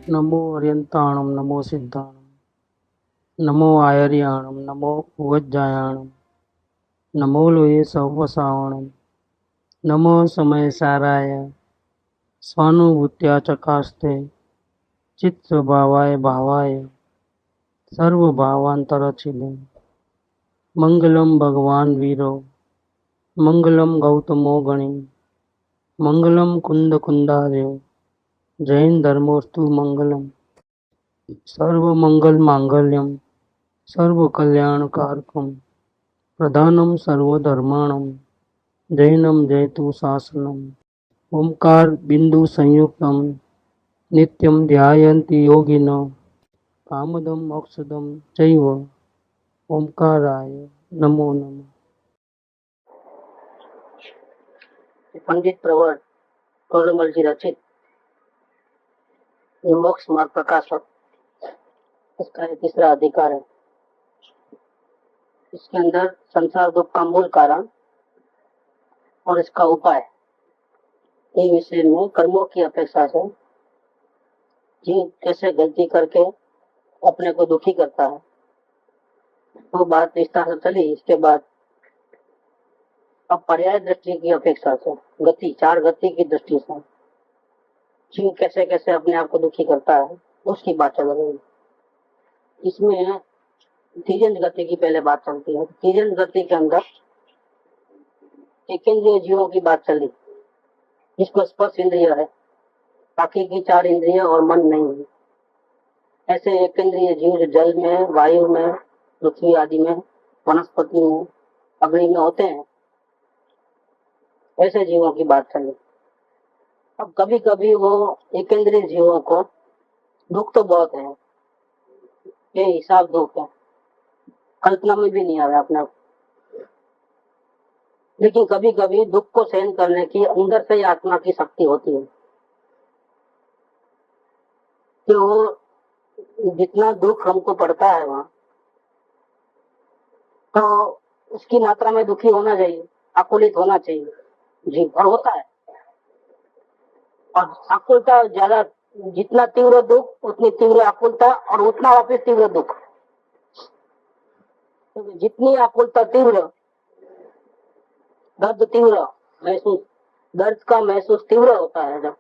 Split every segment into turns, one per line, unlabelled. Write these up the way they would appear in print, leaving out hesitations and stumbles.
नमो अर्यन्ताणं नमो सिद्धाणं नमो आयर्याणं नमो उवज्जायाणं नमो लोये सौवसावणं नमो समयसाराय स्वानुभूत्या चकास्ते चित्स्वभावाय भावाय सर्वभावान्तरचिले मंगलम भगवान वीरो मंगलम गौतमो गणि मंगलम कुंद कुंदार्यो जैन धर्मोस्तु मंगलम सर्वमंगल मांगल्यम सर्वकल्याणकारकम प्रधानम सर्वधर्माणम जैनम जयतु शासनम ओंकार बिंदु संयुक्तम नित्यं ध्यायन्ति योगिनो कामदम मोक्षदम चैव ओंकाराय नमो नमः। पंडित प्रवर कोरमल जी रचित ये मोक्ष मार्ग प्रकाशक, इसका तीसरा अधिकार है। इसके अंदर संसार दुख का मूल कारण और इसका उपाय, ये विषय में कर्मों की अपेक्षा से जीव कैसे गलती करके अपने को दुखी करता है, वो बात विस्तार से चली। इसके बाद अब पर्याय दृष्टि की अपेक्षा से गति, चार गति की दृष्टि से जीव कैसे कैसे अपने आप को दुखी करता है, उसकी बात चल रही है। इसमें तीजन गति की पहले बात चलती है। तीजन गति के अंदर एकेंद्रिय जीवों की बात चली, जिसको स्पर्श इंद्रिय है, बाकी की चार इंद्रिय और मन नहीं है। ऐसे एकेंद्रिय जीव जो जल में, वायु में, पृथ्वी आदि में, वनस्पति में, अग्नि में होते हैं, ऐसे जीवों की बात चली। अब कभी कभी वो एकेंद्रिय जीवों को दुख तो बहुत है, ये हिसाब दुख है, कल्पना में भी नहीं आ रहा अपने। लेकिन कभी कभी दुख को सहन करने की अंदर से आत्मा की शक्ति होती है कि वो जितना दुख हमको पड़ता है वहां, तो उसकी मात्रा में दुखी होना चाहिए, आकुलित होना चाहिए जी, और होता है। और आकुलता ज्यादा, जितना तीव्र दुख उतनी तीव्र आकुलता, और उतना वापिस तीव्र दुख। तो जितनी आकुलता तीव्र, दर्द तीव्र महसूस, दर्द का महसूस तीव्र होता है जब,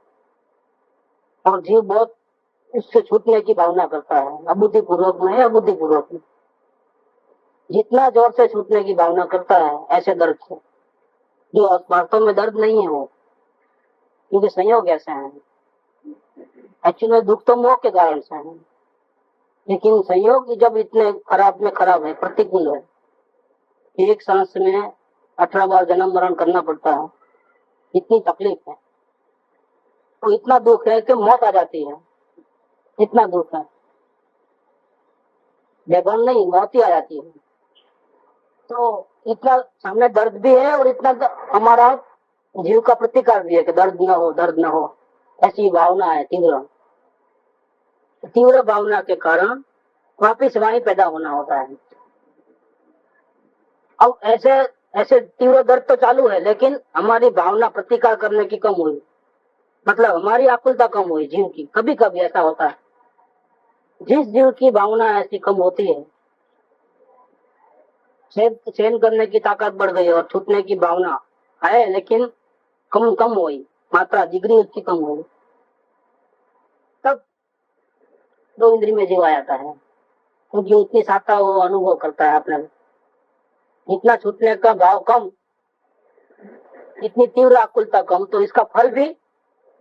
और जीव बहुत उससे छूटने की भावना करता है, अबुद्धि पूर्वक में है, अबुद्धि पूर्वक में जितना जोर से छूटने की भावना करता है ऐसे दर्द से, जो वास्तव में दर्द नहीं है वो, क्योंकि संयोग ऐसे हैं। एक्चुअली दुख तो मोह के कारण से है, लेकिन संयोग जब इतने खराब में खराब है, प्रतिकूल है, एक सांस में 18 बार जन्म मरण करना पड़ता है, इतनी तकलीफ है, तो इतना दुख है कि मौत आ जाती है, इतना दुख है, बेगन नहीं, मौत ही आ जाती है। तो इतना सामने दर्द भी है, और इतना हमारा जीव का प्रतिकार भी है कि दर्द न हो, दर्द न हो, ऐसी भावना है तीव्र। तीव्र भावना के कारण वापिस वहीं पैदा होना होता है। अब ऐसे ऐसे तीव्र दर्द तो चालू है, लेकिन हमारी भावना प्रतिकार करने की कम हुई, मतलब हमारी आकुलता कम हुई जीव की। कभी कभी ऐसा होता है, जिस जीव की भावना ऐसी कम होती है, सहन करने की ताकत बढ़ गई और छूटने की भावना है, लेकिन कम कम हुई, मात्रा डिग्री उसकी कम हुई, तब दो इंद्रिय में जीव आ जाता है, क्योंकि उतनी साता वो अनुभव करता है अपने। इतना छूटने का भाव कम, इतनी तीव्र आकुलता कम, तो इसका फल भी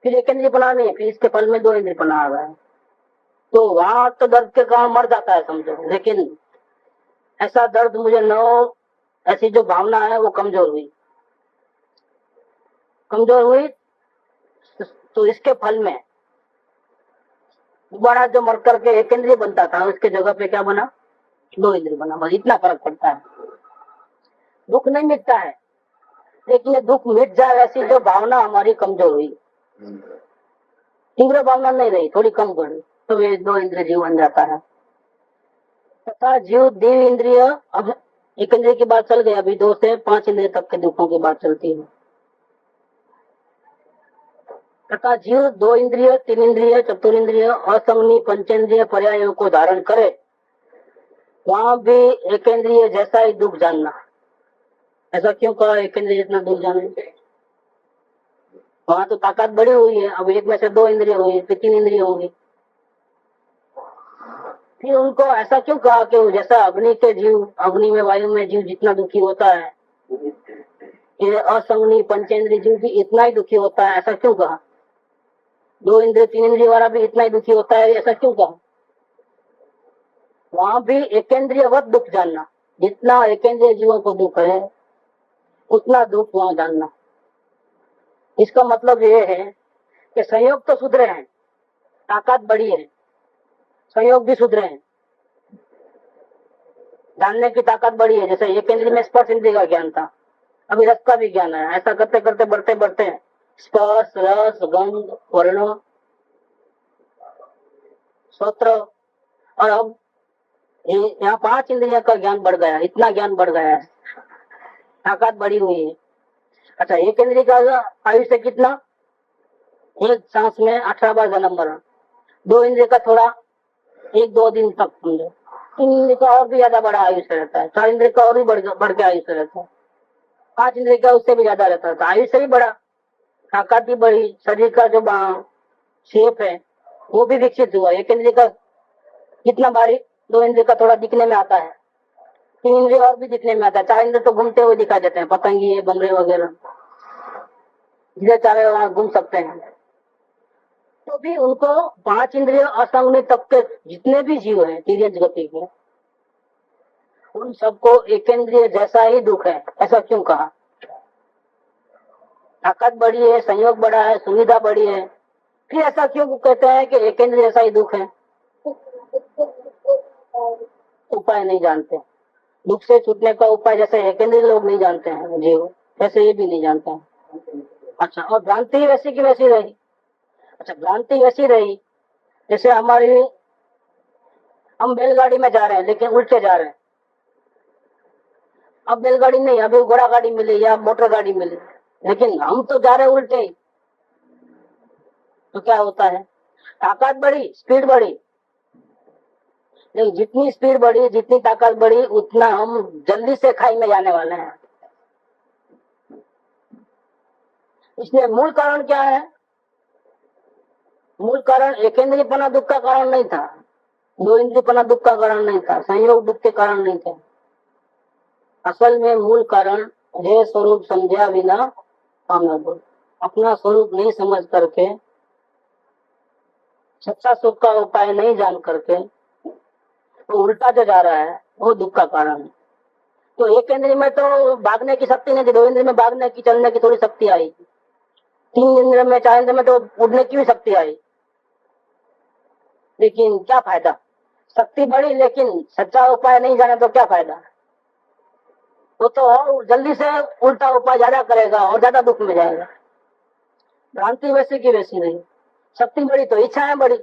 फिर एक इंद्रिय बना नहीं, फिर इसके फल में दो इंद्रिय बना आ गया है। तो वहां तो दर्द के कारण मर जाता है समझो, लेकिन ऐसा दर्द मुझे न हो, ऐसी जो भावना है वो कमजोर हुई, कमजोर हुई, तो इसके फल में दोबारा जो मर करके एक इंद्रिय बनता था, उसके जगह पे क्या बना, दो इंद्रिय बना। बस इतना फर्क पड़ता है। दुख नहीं मिटता है, लेकिन ये दुख मिट जाए ऐसी जो भावना हमारी कमजोर हुई, तीव्र भावना नहीं रही, थोड़ी कम पड़ी, तो ये दो इंद्रिय जीव बन जाता है। तथा जीव देव इंद्रिय, अब एक इंद्रिय की बात चल गई, अभी 2 से 5 इंद्रिय तक के दुखों की बात चलती है। तथा जीव 2 इंद्रिय, 3 इंद्रिय, चतुर्इंद्रिय, असंगनी पंचेंद्रिय पर्यायों को धारण करे, वहां भी एक इंद्रिय जैसा ही दुख जानना। ऐसा क्यों कहा एक इंद्रिय जितना दुख जाने? वहां तो ताकत बढ़ी हुई है, अब एक में से 2 इंद्रिय हुई, फिर 3 इंद्रिय होंगी। फिर उनको ऐसा क्यों कहा कि जैसा अग्नि के जीव, अग्नि में वायु में जीव जितना दुखी होता है, ये असंगनी पंचेंद्रिय जीव भी इतना ही दुखी होता है, ऐसा क्यों कहा? 2 इंद्रिय 3 इंद्रिय वाला भी इतना ही दुखी होता है, ऐसा क्यों कहा? वहां भी एकेंद्रियवत दुख जानना, जितना एकेंद्रिय जीवों को दुख है उतना दुख वहां जानना। इसका मतलब ये है कि संयोग तो सुधरे हैं, ताकत बड़ी है, संयोग भी सुधरे हैं, जानने की ताकत बड़ी है। जैसे एक इंद्रिय में स्पर्श इंद्रिय का ज्ञान था, अभी रस का भी ज्ञान है। ऐसा करते करते बढ़ते बढ़ते स्पर्श, रस, गंध, वर्ण, श्रोत्र, और अब यहाँ 5 इंद्रियों का ज्ञान बढ़ गया, इतना ज्ञान बढ़ गया है, ताकत बढ़ी हुई है। अच्छा, एक इंद्रिय का आयुष्य कितना? एक सांस में 18 बार जन्म मरण। 2 इंद्रिय का थोड़ा 1-2 दिन तक समझो। 3 इंद्रिय का और भी ज्यादा बड़ा आयुष्य रहता है। 4 इंद्रिय का और भी बढ़ के आयुष्य रहता है। 5 इंद्रिय का उससे भी ज्यादा रहता है, तो आयुष्य भी बड़ा, ताकत भी बढ़ी, शरीर का जो शेप है वो भी विकसित हुआ। एक इंद्रिय का कितना भारी, 2 इंद्रिय का थोड़ा दिखने में आता है, 3 इंद्रिय और भी दिखने में आता है, 4 इंद्रिय तो घूमते हुए दिखाई देते हैं, पतंगी, बमरे वगैरह जिधर चाहे वहां घूम सकते हैं। तो भी उनको 5 इंद्रिय असंगनी तक के जितने भी जीव हैं तिर्यज गति के, उन सबको एक इंद्रिय जैसा ही दुख है। ऐसा क्यों कहा? ताकत बढ़ी है, संयोग बढ़ा है, सुविधा बढ़ी है, फिर ऐसा क्यों कहते हैं कि एक इंद्रिय जैसा ही दुख है? उपाय नहीं जानते, दुख से छूटने का उपाय जैसे एक इंद्रिय लोग नहीं जानते हैं जीव, वैसे ये भी नहीं जानते हैं। अच्छा, और भ्रांति वैसी की वैसी रही। अच्छा, भ्रांति वैसी रही जैसे हमारी, हम बैलगाड़ी में जा रहे हैं लेकिन उल्टे जा रहे हैं। अब बैलगाड़ी नहीं, अभी घोड़ा गाड़ी मिली या मोटर गाड़ी मिली, लेकिन हम तो जा रहे हैं उल्टे ही। तो क्या होता है? ताकत बढ़ी, स्पीड बढ़ी, लेकिन जितनी स्पीड बढ़ी, जितनी ताकत बढ़ी, उतना हम जल्दी से खाई में जाने वाले हैं। इसलिए मूल कारण क्या है? मूल कारण एक इंद्रियपना दुख का कारण नहीं था, 2 इंद्रियपना दुख का कारण नहीं था, संयोग दुख के कारण नहीं थे। असल में मूल कारण है स्वरूप समझा बिना पाना। अपना स्वरूप नहीं समझ करके, सच्चा सुख का उपाय नहीं जान करके, तो उल्टा जो जा रहा है वो दुख का कारण है। तो एक इंद्रिय में तो भागने की शक्ति नहीं थी, 2 इंद्रिय में भागने की, चलने की थोड़ी शक्ति आई, 3 इंद्रिय में, 4 इंद्रिय में तो उड़ने की भी शक्ति आई। लेकिन क्या फायदा? शक्ति बढ़ी लेकिन सच्चा उपाय नहीं जाने तो क्या फायदा? वो तो और जल्दी से उल्टा उपाय ज्यादा करेगा और ज्यादा दुख में जाएगा। भ्रांति वैसी की वैसी नहीं, शक्ति बढ़ी तो इच्छाएं बढ़ी।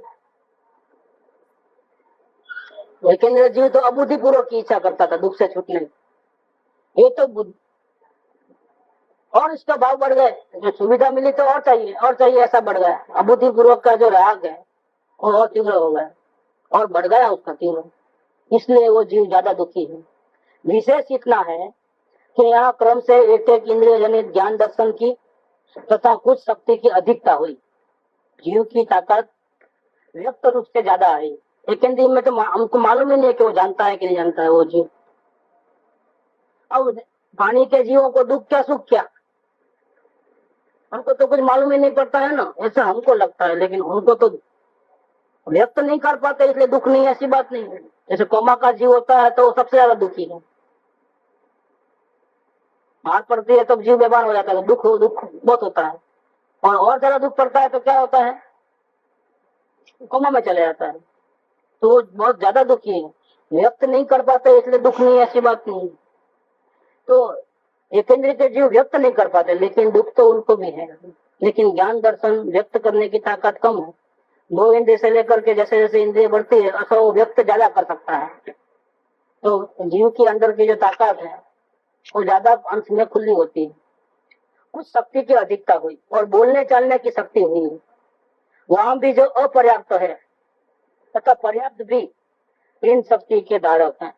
लेकिन जीव तो अबुद्धिपूर्वक की इच्छा करता था दुख से छूटने, ये तो और इसका भाव बढ़ गए, जो सुविधा मिली तो और चाहिए और चाहिए, ऐसा बढ़ गया। अबुद्धिपूर्वक का जो राग है वो और तीव्र हो गया और बढ़ गया उसका तीव्र, इसलिए वो जीव ज्यादा दुखी है। विशेष इतना है कि यहाँ क्रम से एक एक इंद्रिय जनित ज्ञान दर्शन की तथा कुछ शक्ति की अधिकता हुई। जीव की ताकत व्यक्त रूप से ज्यादा आई। एक इंद्रिय में तो हमको मालूम ही नहीं कि वो जानता है कि नहीं जानता है वो जीव। अब पानी के जीवों को दुख क्या सुख क्या, हमको तो कुछ मालूम ही नहीं पड़ता है ना, ऐसा हमको लगता है, लेकिन उनको तो व्यक्त नहीं कर पाते इसलिए दुख नहीं, ऐसी बात नहीं है। जैसे कोमा का जीव होता है तो वो सबसे ज्यादा दुखी है, मार पड़ती है तो जीव बेभान हो जाता है, दुख दुख बहुत होता है, और ज्यादा दुख पड़ता है तो क्या होता है? कोमा में चले जाता है, तो वो बहुत ज्यादा दुखी है। व्यक्त नहीं कर पाते इसलिए दुख नहीं, ऐसी बात नहीं। तो एक इंद्रिय के जीव व्यक्त नहीं कर पाते लेकिन दुख तो उनको भी है। लेकिन ज्ञान दर्शन व्यक्त करने की ताकत कम है। 2 इंद्रिय से लेकर के जैसे जैसे इंद्रिय बढ़ती है अथवा वो व्यक्त ज्यादा कर सकता है। तो जीव की अंदर की जो ताकत है वो ज्यादा अंश में खुली होती है। कुछ शक्ति की अधिकता हुई और बोलने चालने की शक्ति हुई, वहां भी जो अपर्याप्त है तथा पर्याप्त भी इन शक्ति के धारक हैं।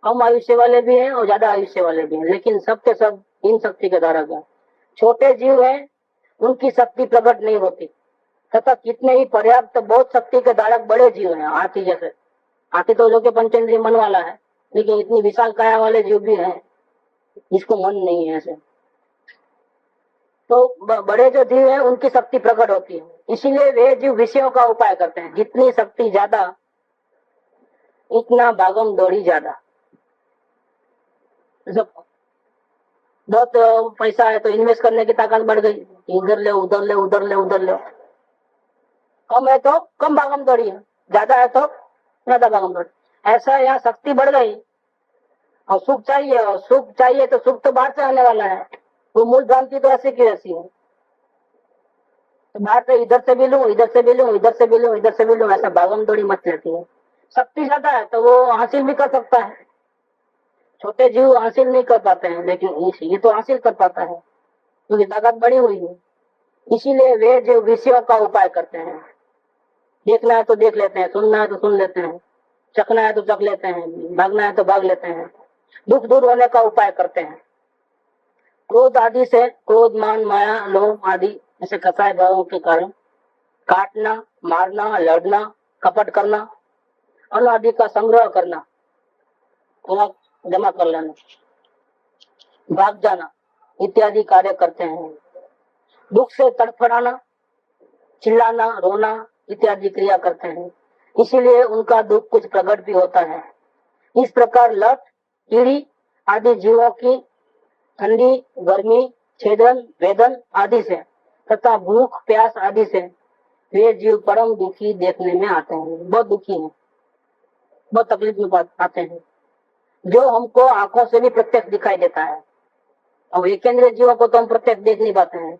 कम आयुष्य वाले भी हैं और ज्यादा आयुष्य वाले भी हैं, लेकिन सब के सब इन शक्ति के धारक हैं। छोटे जीव हैं, उनकी शक्ति प्रकट नहीं होती, तथा कितने ही पर्याप्त बहुत शक्ति के धारक बड़े जीव हैं, हाथी जैसे। हाथी तो जो कि पंचेंद्रिय मन वाला है, लेकिन इतनी विशाल काया वाले जीव भी हैं जिसको मन नहीं है ऐसे। तो बड़े जो जीव है उनकी शक्ति प्रकट होती है, इसीलिए वे जीव विषयों का उपाय करते हैं। जितनी शक्ति ज्यादा उतना भागम दौड़ी ज्यादा। बहुत पैसा है तो इन्वेस्ट करने की ताकत बढ़ गई, इधर ले उधर ले उधर ले उधर ले। कम है तो कम भागम दौड़ी है, ज्यादा है तो ज्यादा भागम दौड़ी। ऐसा यहाँ शक्ति बढ़ गई और सुख चाहिए, और सुख चाहिए तो सुख तो बाहर से आने वाला है। वो मूल भ्रांति तो ऐसी की ऐसी है, तो बाहर से इधर से भी लूं इधर से भी लूं इधर से भी लूं इधर से भी लूं, ऐसा भागम दौड़ी मच रहती है। शक्ति ज्यादा है तो वो हासिल भी कर सकता है, छोटे जीव हासिल नहीं कर पाते हैं, लेकिन ये तो हासिल कर पाता है क्योंकि ताकत बढ़ी हुई है। इसीलिए वे जो विषयों का उपाय करते हैं, देखना है तो देख लेते हैं, सुनना है तो सुन लेते हैं, चखना है तो चख लेते हैं, भागना है तो भाग लेते हैं, दुख दूर होने का उपाय करते हैं। क्रोध आदि से, क्रोध मान माया लोभ आदि ऐसे कसाय भावों के कारण काटना, मारना, लड़ना, कपट करना, अन्न आदि का संग्रह करना, थोड़ा जमा कर लेना, भाग जाना इत्यादि कार्य करते हैं। दुख से तड़फड़ाना, चिल्लाना, रोना इत्यादि क्रिया करते हैं, इसीलिए उनका दुख कुछ प्रकट भी होता है। इस प्रकार लठ, कीड़ी आदि जीवों की ठंडी, गर्मी, छेदन, वेदन आदि से तथा भूख प्यास आदि से वे जीव परम दुखी देखने में आते हैं। बहुत दुखी हैं, बहुत तकलीफ में आते हैं, जो हमको आंखों से भी प्रत्यक्ष दिखाई देता है। और एकेंद्रीय जीवों को तो हम प्रत्यक्ष देख नहीं पाते हैं,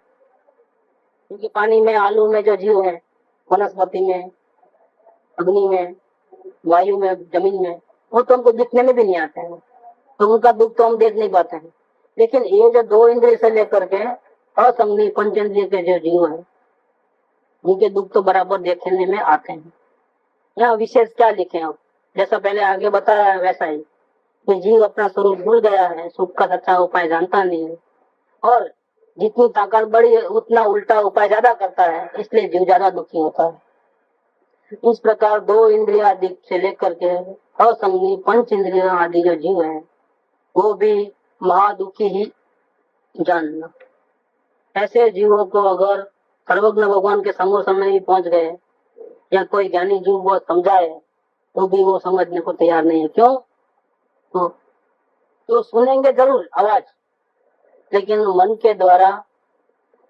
क्योंकि पानी में, आलू में जो जीव है, वनस्पति में, अग्नि में, वायु में, जमीन में, वो तो हमको दिखने में भी नहीं आते हैं, तो उनका दुख तो हम देख नहीं पाते हैं। लेकिन ये जो दो इंद्रिय से लेकर के असंगनी पंचेंद्रिय के जो जीव है, उनके दुख तो बराबर देखने में आते हैं। यहाँ विशेष क्या लिखे अब, जैसा पहले आगे बताया वैसा ही कि जीव अपना स्वरूप भूल गया है, सुख का सच्चा उपाय जानता नहीं है, और जितनी ताकत बढ़ी है उतना उल्टा उपाय ज्यादा करता है, इसलिए जीव ज्यादा दुखी होता है। इस प्रकार दो इंद्रिय आदि से लेकर के असंगनी पंच इंद्रिय आदि जो जीव है वो भी महादुखी ही जानना। ऐसे जीवों को अगर सर्वज्ञ भगवान के समोसन में भी पहुंच गए या कोई ज्ञानी जीव वो समझाए तो भी वो समझने को तैयार नहीं है। क्यों? तो सुनेंगे जरूर आवाज, लेकिन मन के द्वारा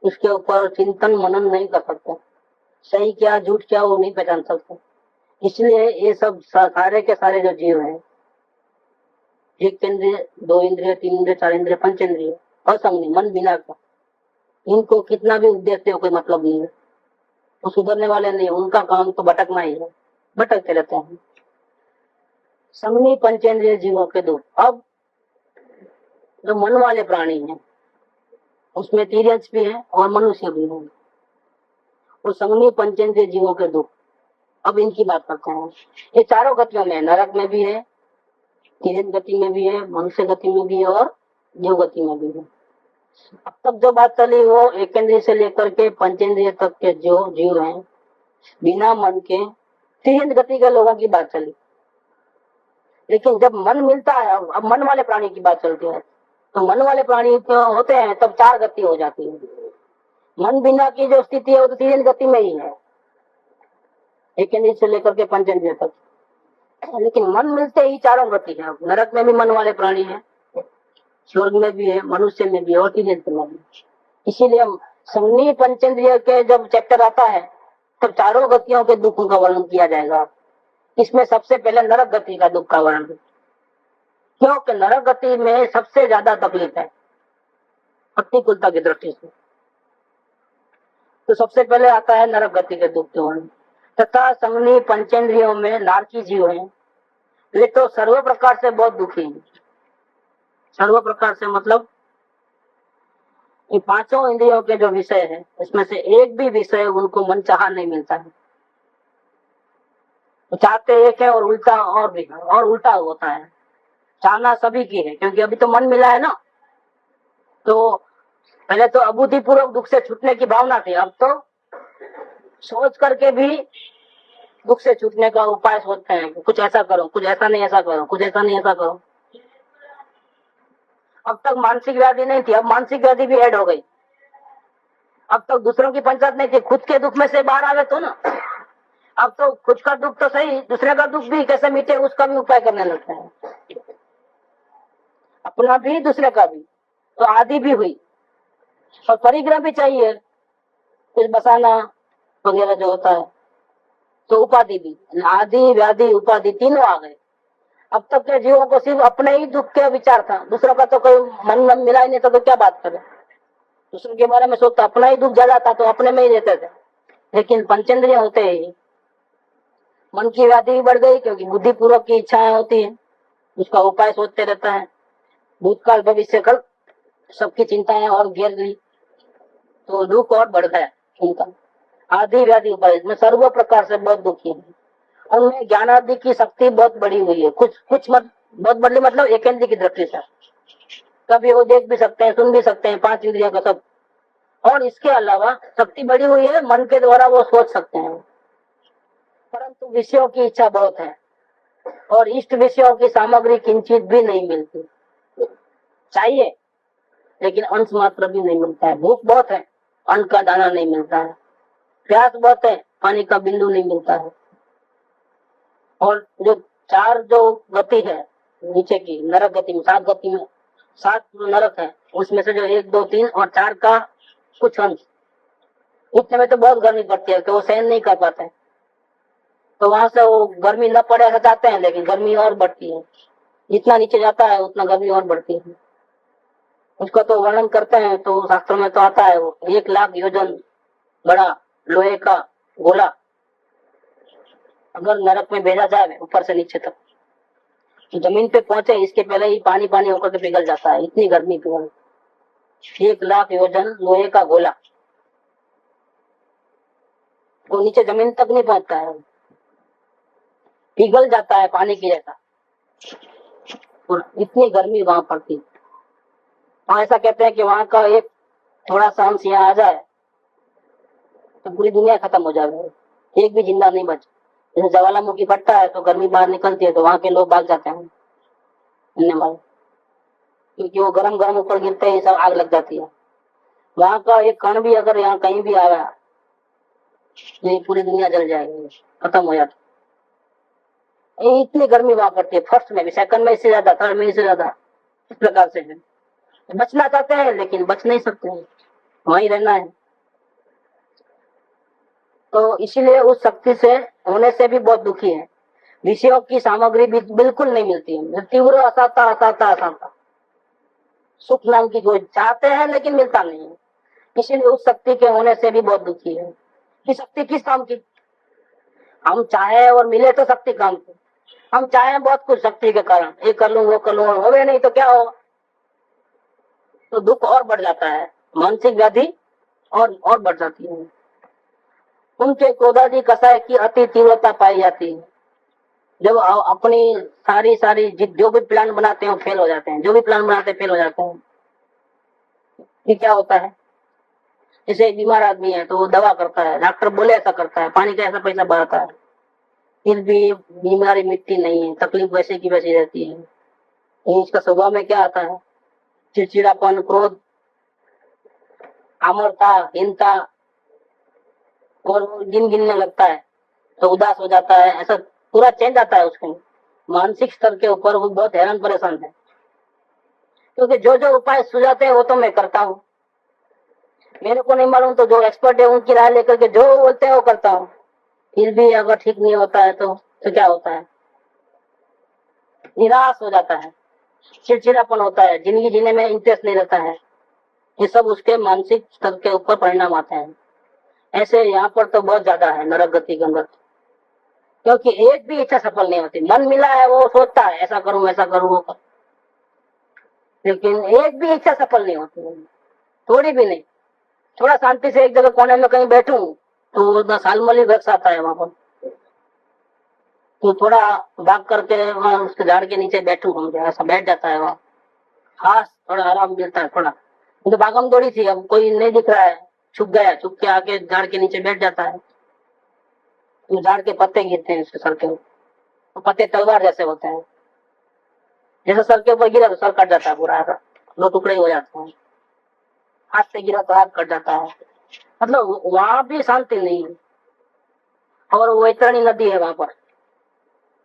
उसके ऊपर चिंतन मनन नहीं कर सकते, सही क्या झूठ क्या वो नहीं पहचान सकते। इसलिए ये सब सारे के सारे जो जीव हैं, एक इंद्रिय, दो इंद्रिय, तीन इंद्रिय, चार इंद्रिय, पंच इंद्रिय, असंग मन बिना का, इनको कितना भी उपदेश दे कोई मतलब नहीं है, वो सुधरने वाले नहीं, उनका काम तो भटकना ही है, भटकते रहते हैं। संगनी पंचेंद्रिय जीवों के दुख। अब जो मन वाले प्राणी हैं उसमें तिर्यंश भी है और मनुष्य भी है, वो संगनी पंचेंद्रिय जीवों के दुख। अब इनकी बात करते हैं। ये चारों गतियों में, नरक में भी है, तिर्यंश गति में भी है, मनुष्य गति में भी है और जीव गति में भी है। अब तक जो बात चली वो एकेंद्रिय से लेकर के पंचेंद्रिय तक के जो जीव हैं बिना मन के तिर्यंश गति के लोगों की बात चली। लेकिन जब मन मिलता है, अब मन वाले प्राणी की बात चलती है, तो मन वाले प्राणी तो होते हैं तब चार गति हो जाती है। मन बिना की जो स्थिति है वो तो तिर्यंश गति में ही है, एकेंद्रिय से लेकर के पंचेंद्रिय तक। लेकिन मन मिलते ही चारों गति है। नरक में भी मन वाले प्राणी है, स्वर्ग में भी है, मनुष्य में भी और तिर्यंश में भी। इसीलिए संगनी पंचेंद्रिय के जब चैप्टर आता है तब चारों गतियों के दुखों का वर्णन किया जाएगा। इसमें सबसे पहले नरक गति का दुख का वर्णन, क्योंकि नरक गति में सबसे ज्यादा तकलीफ है प्रतिकूलता की दृष्टि से। तो सबसे पहले आता है नरक गति के दुख के वर्णन। तथा संगनी पंचेंद्रियों में नारकी जीव है, ये तो सर्व प्रकार से बहुत दुखी है। सर्व प्रकार से मतलब ये पांचों इंद्रियों के जो विषय है उसमें से एक भी विषय उनको मनचाहा नहीं मिलता है। तो चाहते एक है और उल्टा और भी और उल्टा होता है। चाहना सभी की है क्योंकि अभी तो मन मिला है ना। तो पहले तो अबुद्धि पूर्वक दुख से छूटने की भावना थी, अब तो सोच करके भी दुख से छूटने का उपाय सोचते हैं कि कुछ ऐसा करो, कुछ ऐसा नहीं ऐसा करो, कुछ ऐसा नहीं ऐसा करो। अब तक मानसिक व्याधि नहीं थी, अब मानसिक व्याधि भी ऐड हो गई। अब तक दूसरों की पंचायत नहीं थी, खुद के दुख में से बाहर आवे तो ना। अब तो खुद का दुख तो सही, दूसरे का दुख भी कैसे मिटे उसका भी उपाय करने लगता है, अपना भी दूसरे का भी। तो आदि भी हुई और परिग्रह भी चाहिए, कुछ बसाना वगैरह जो होता है। तो उपाधि भी, आदि व्याधि उपाधि तीनों आ गए। अब तक के जीवों को सिर्फ अपने ही दुख के विचार था, दूसरों का तो कोई मन मिला ही नहीं था, तो क्या बात करें। दूसरों के बारे में सोचता, अपना ही दुख ज्यादा था तो अपने में ही रहते थे। लेकिन पंचेंद्रिय होते ही मन की व्याधि भी बढ़ गई क्योंकि बुद्धि पूर्वक की इच्छाएं होती है, उसका उपाय सोचते रहता है। भूतकाल भविष्य कल सबकी चिंताएं और घेर ली तो दुख और बढ़ गया उनका। आदि व्याधि उपाय में सर्व प्रकार से बहुत दुखी है। उनमें ज्ञानादि की शक्ति बहुत बड़ी हुई है, कुछ बहुत बड़ी मतलब एक इंद्रिय की दृष्टि से। कभी वो देख भी सकते हैं, सुन भी सकते हैं, पांच इंद्रियों का सब। और इसके अलावा शक्ति बड़ी हुई है, मन के द्वारा वो सोच सकते हैं। परंतु विषयों की इच्छा बहुत है और इष्ट विषयों की सामग्री किंचित भी नहीं मिलती। चाहिए लेकिन अंश मात्र भी नहीं मिलता है। भूख बहुत है, अन्न का दाना नहीं मिलता है। प्यास बहुत है, पानी का बिंदु नहीं मिलता है। और जो चार जो गति है नीचे की नरक गति में, सात गति में, सात नरक है, उसमें से जो एक दो तीन और चार का कुछ अंश, इतने में तो बहुत गर्मी पड़ती है तो वो सहन नहीं कर पाते, तो वहां से वो गर्मी न पड़े ऐसा चाहते हैं, लेकिन गर्मी और बढ़ती है। जितना नीचे जाता है उतना गर्मी और बढ़ती है। उसका तो वर्णन करते हैं तो शास्त्रों में तो आता है, वो 1,00,000 योजन बड़ा लोहे का गोला अगर नरक में भेजा जाए ऊपर से नीचे तक, तो जमीन पे पहुंचे इसके पहले ही पानी पानी होकर के पिघल जाता है, इतनी गर्मी पिघल। 1,00,000 योजन लोहे का गोला वो नीचे जमीन तक नहीं पहुंचता है, पिघल जाता है पानी की जैसा। और इतनी गर्मी वहां पड़ती है। और ऐसा कहते हैं कि वहां का एक थोड़ा सा अंश यहाँ आ जाए तो पूरी दुनिया खत्म हो जाएगी, एक भी जिंदा नहीं बच। जैसे ज्वालामुखी फटता है तो गर्मी बाहर निकलती है तो वहां के लोग भाग जाते हैं क्योंकि वो गरम गरम ऊपर गिरते हैं, सब आग लग जाती है। वहां का एक कण भी अगर यहाँ कहीं भी आया तो ये पूरी दुनिया जल जाएगी, खत्म हो जाती। इतनी गर्मी वहां पड़ती है, फर्स्ट में भी, सेकंड में इससे ज्यादा, थर्ड में इससे ज्यादा, इस प्रकार से है। बचना चाहते हैं लेकिन बच नहीं सकते हैं, वहीं रहना है। तो इसीलिए उस शक्ति से होने से भी बहुत दुखी है। विषयों की सामग्री भी बिल्कुल नहीं मिलती है, तीव्र असाता असाता असाता सुख नाम की कोई चाहते हैं लेकिन मिलता नहीं है। इसीलिए उस शक्ति के होने से भी बहुत दुखी है। कि शक्ति किस काम की, हम चाहे और मिले तो शक्ति काम की। हम चाहे बहुत कुछ शक्ति के कारण, ये कर लूं वो कर लूं, होवे नहीं तो क्या हो, तो दुख और बढ़ जाता है, मानसिक व्याधि और बढ़ जाती है। उनके क्रोधादि कषाय की अति तीव्रता पाई जाती है। जब अपनी सारी सारी जो भी प्लान बनाते हैं फेल हो जाते हैं, जो भी प्लान बनाते हैं फेल हो जाते हैं। ये क्या होता है, जैसे बीमार आदमी है तो वो दवा करता है, डॉक्टर बोले ऐसा करता है, पानी का ऐसा पैसा बहाता है, फिर भी बीमारी मिटती नहीं है, तकलीफ वैसे की वैसी रहती है। तो इसका स्वभाव में क्या आता है, चिड़चिड़ापन, क्रोध, आमरता, हिंसा, और वो गिनने लगता है तो उदास हो जाता है, ऐसा पूरा चेंज आता है उसको। मानसिक स्तर के ऊपर वो बहुत हैरान परेशान है, क्योंकि जो जो उपाय सुझाते हैं वो तो मैं करता हूँ, मेरे को नहीं मालूम तो जो एक्सपर्ट है उनकी राय लेकर के जो बोलते हैं वो करता हूँ, फिर भी अगर ठीक नहीं होता है तो क्या होता है, निराश हो जाता है, चिड़चिड़ापन होता है, जिंदगी जीने में इंटरेस्ट नहीं रहता है। ये सब उसके मानसिक स्तर के ऊपर परिणाम आते हैं। ऐसे यहाँ पर तो बहुत ज्यादा है नरक गति गंगत। क्योंकि एक भी इच्छा सफल नहीं होती। मन मिला है वो सोचता है ऐसा करूं वैसा करूं वो कर, लेकिन एक भी इच्छा सफल नहीं होती, थोड़ी भी नहीं। थोड़ा शांति से एक जगह कोने में कहीं बैठूं तो सालमली वृक्ष आता है वहां पर, तो थोड़ा भाग करके वहां उसके झाड़ के नीचे बैठूं, मुझे ऐसा बैठ जाता है वहां। हाँ, थोड़ा आराम मिलता है थोड़ा। तो भागम दौड़ी थी, अब कोई नहीं दिख रहा है, छुप गया, छुप के आके झाड़ के नीचे बैठ जाता है, तो झाड़ के पत्ते गिरते हैं उसके सर के ऊपर, तो पत्ते तलवार जैसे होते हैं, जैसे सर के ऊपर गिरा तो सर कट जाता है पूरा, ऐसा दो टुकड़े हो जाते हैं। हाथ से गिरा तो हाथ कट जाता है। मतलब वहां भी शांति नहीं है। और वैतरणी नदी है वहां पर,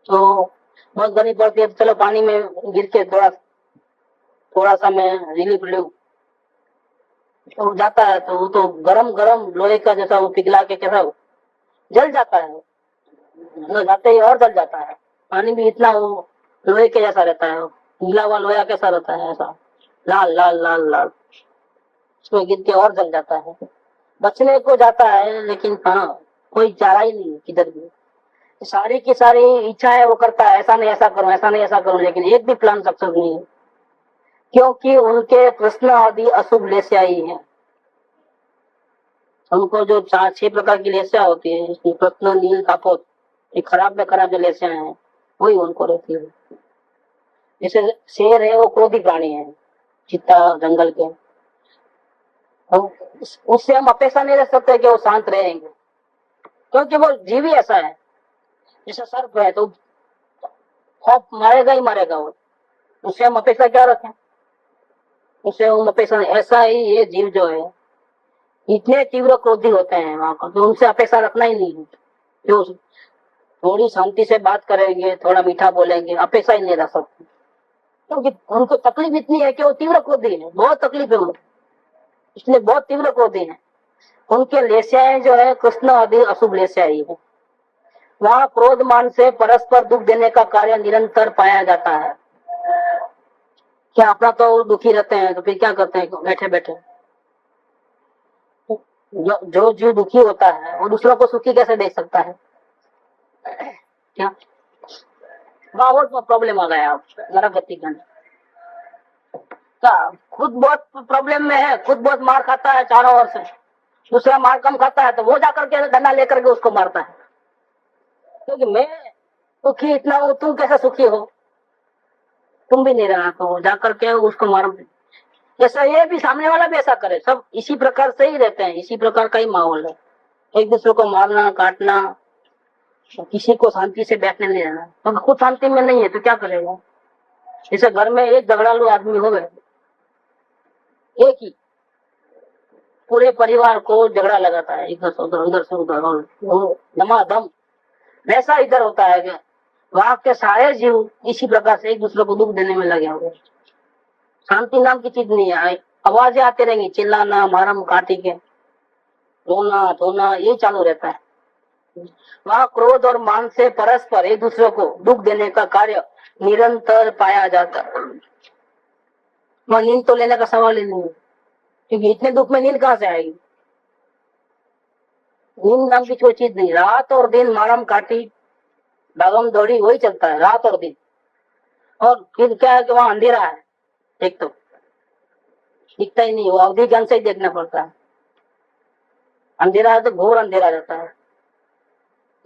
तो बहुत गर्मी पड़ती है, तो चलो पानी में गिर के थोड़ा थोड़ा सा मैं रिलीफ लूं, तो जाता है, तो वो तो गरम गरम लोहे का जैसा वो पिघला के कैसा जल जाता है, वो जाते ही और जल जाता है। पानी भी इतना वो लोहे के जैसा रहता है, पिघला हुआ लोहा कैसा रहता है, ऐसा लाल लाल लाल लाल, उसमें गिर के और जल जाता है। बचने को जाता है, लेकिन हाँ कोई चारा ही नहीं किधर भी। सारी की सारी इच्छा है वो करता है, ऐसा नहीं ऐसा करूं, ऐसा नहीं ऐसा करूं, लेकिन एक भी प्लान सक्सेस नहीं है, क्योंकि उनके कृष्ण आदि अशुभ लेस्या ही है। उनको जो 4-6 प्रकार की लेस्या होती है, कृष्ण नील कापोत, ये खराब में खराब जो लेस्या है वही उनको रहती है। जैसे शेर है वो क्रोधी प्राणी है, चीता जंगल के, तो उससे हम अपेक्षा नहीं रख सकते कि वो शांत रहेंगे, क्योंकि वो जीव ही ऐसा है। जैसे सर्प है तो खौफ मारेगा ही मारेगा वो, उससे हम अपेक्षा क्या रखें, उससे हम अपेक्षा, ऐसा ही ये जीव जो है इतने तीव्र क्रोधी होते हैं वहां पर, तो उनसे अपेक्षा रखना ही नहीं है। जो थोड़ी शांति से बात करेंगे, थोड़ा मीठा बोलेंगे, अपेक्षा ही नहीं रख सकते, क्योंकि उनको तकलीफ इतनी है कि वो तीव्र क्रोधी है, बहुत तकलीफ है उनको, इसलिए बहुत तीव्र क्रोधी है। उनके लेस्याएं जो है कृष्ण आदि अशुभ लेस्या ही है। वहां क्रोध मान से परस्पर दुख देने का कार्य निरंतर पाया जाता है। क्या अपना तो दुखी रहते हैं तो फिर क्या करते हैं बैठे बैठे, जो जीव दुखी होता है वो दूसरों को सुखी कैसे देख सकता है, क्या वहां और प्रॉब्लम आ गया जरा गति करने का। खुद बहुत प्रॉब्लम में है, खुद बहुत मार खाता है चारों ओर से, दूसरा मार कम खाता है तो वो जाकर के डंडा लेकर के उसको मारता है, क्योंकि मैं सुखी इतना हूं, तुम कैसे सुखी हो, तुम भी नहीं रहा, तो जाकर के उसको मार। जैसा ये भी सामने वाला भी ऐसा करे, सब इसी प्रकार से ही रहते हैं, इसी प्रकार का ही माहौल है, एक दूसरे को मारना काटना, किसी को शांति से बैठने नहीं रहना। तो खुद शांति में नहीं है तो क्या करेगा। जैसे घर में एक झगड़ालू आदमी हो गए, एक ही पूरे परिवार को झगड़ा लगाता है, इधर से उधर उधर से उधर, और वो दमादम वैसा इधर होता है कि वहां के सारे जीव इसी प्रकार से एक दूसरे को दुख देने में लगे हुए। शांति नाम की चीज नहीं है, आवाजें आती रहेंगी, चिल्लाना मारम काटी के, रोना धोना ये चालू रहता है। वहां क्रोध और मान से परस्पर एक दूसरे को दुख देने का कार्य निरंतर पाया जाता है। वहां नींद तो लेने का सवाल ही नहीं है, क्योंकि इतने दुख में नींद कहां से आएगी। नींद नाम की कोई चीज नहीं, रात और दिन मारम काटी भागम दौड़ी वही चलता है रात और दिन। और फिर क्या है कि वहां अंधेरा है, एक तो दिखता ही नहीं, वो अवधि ज्ञान से ही देखना पड़ता है। अंधेरा है तो घोर अंधेरा रहता है,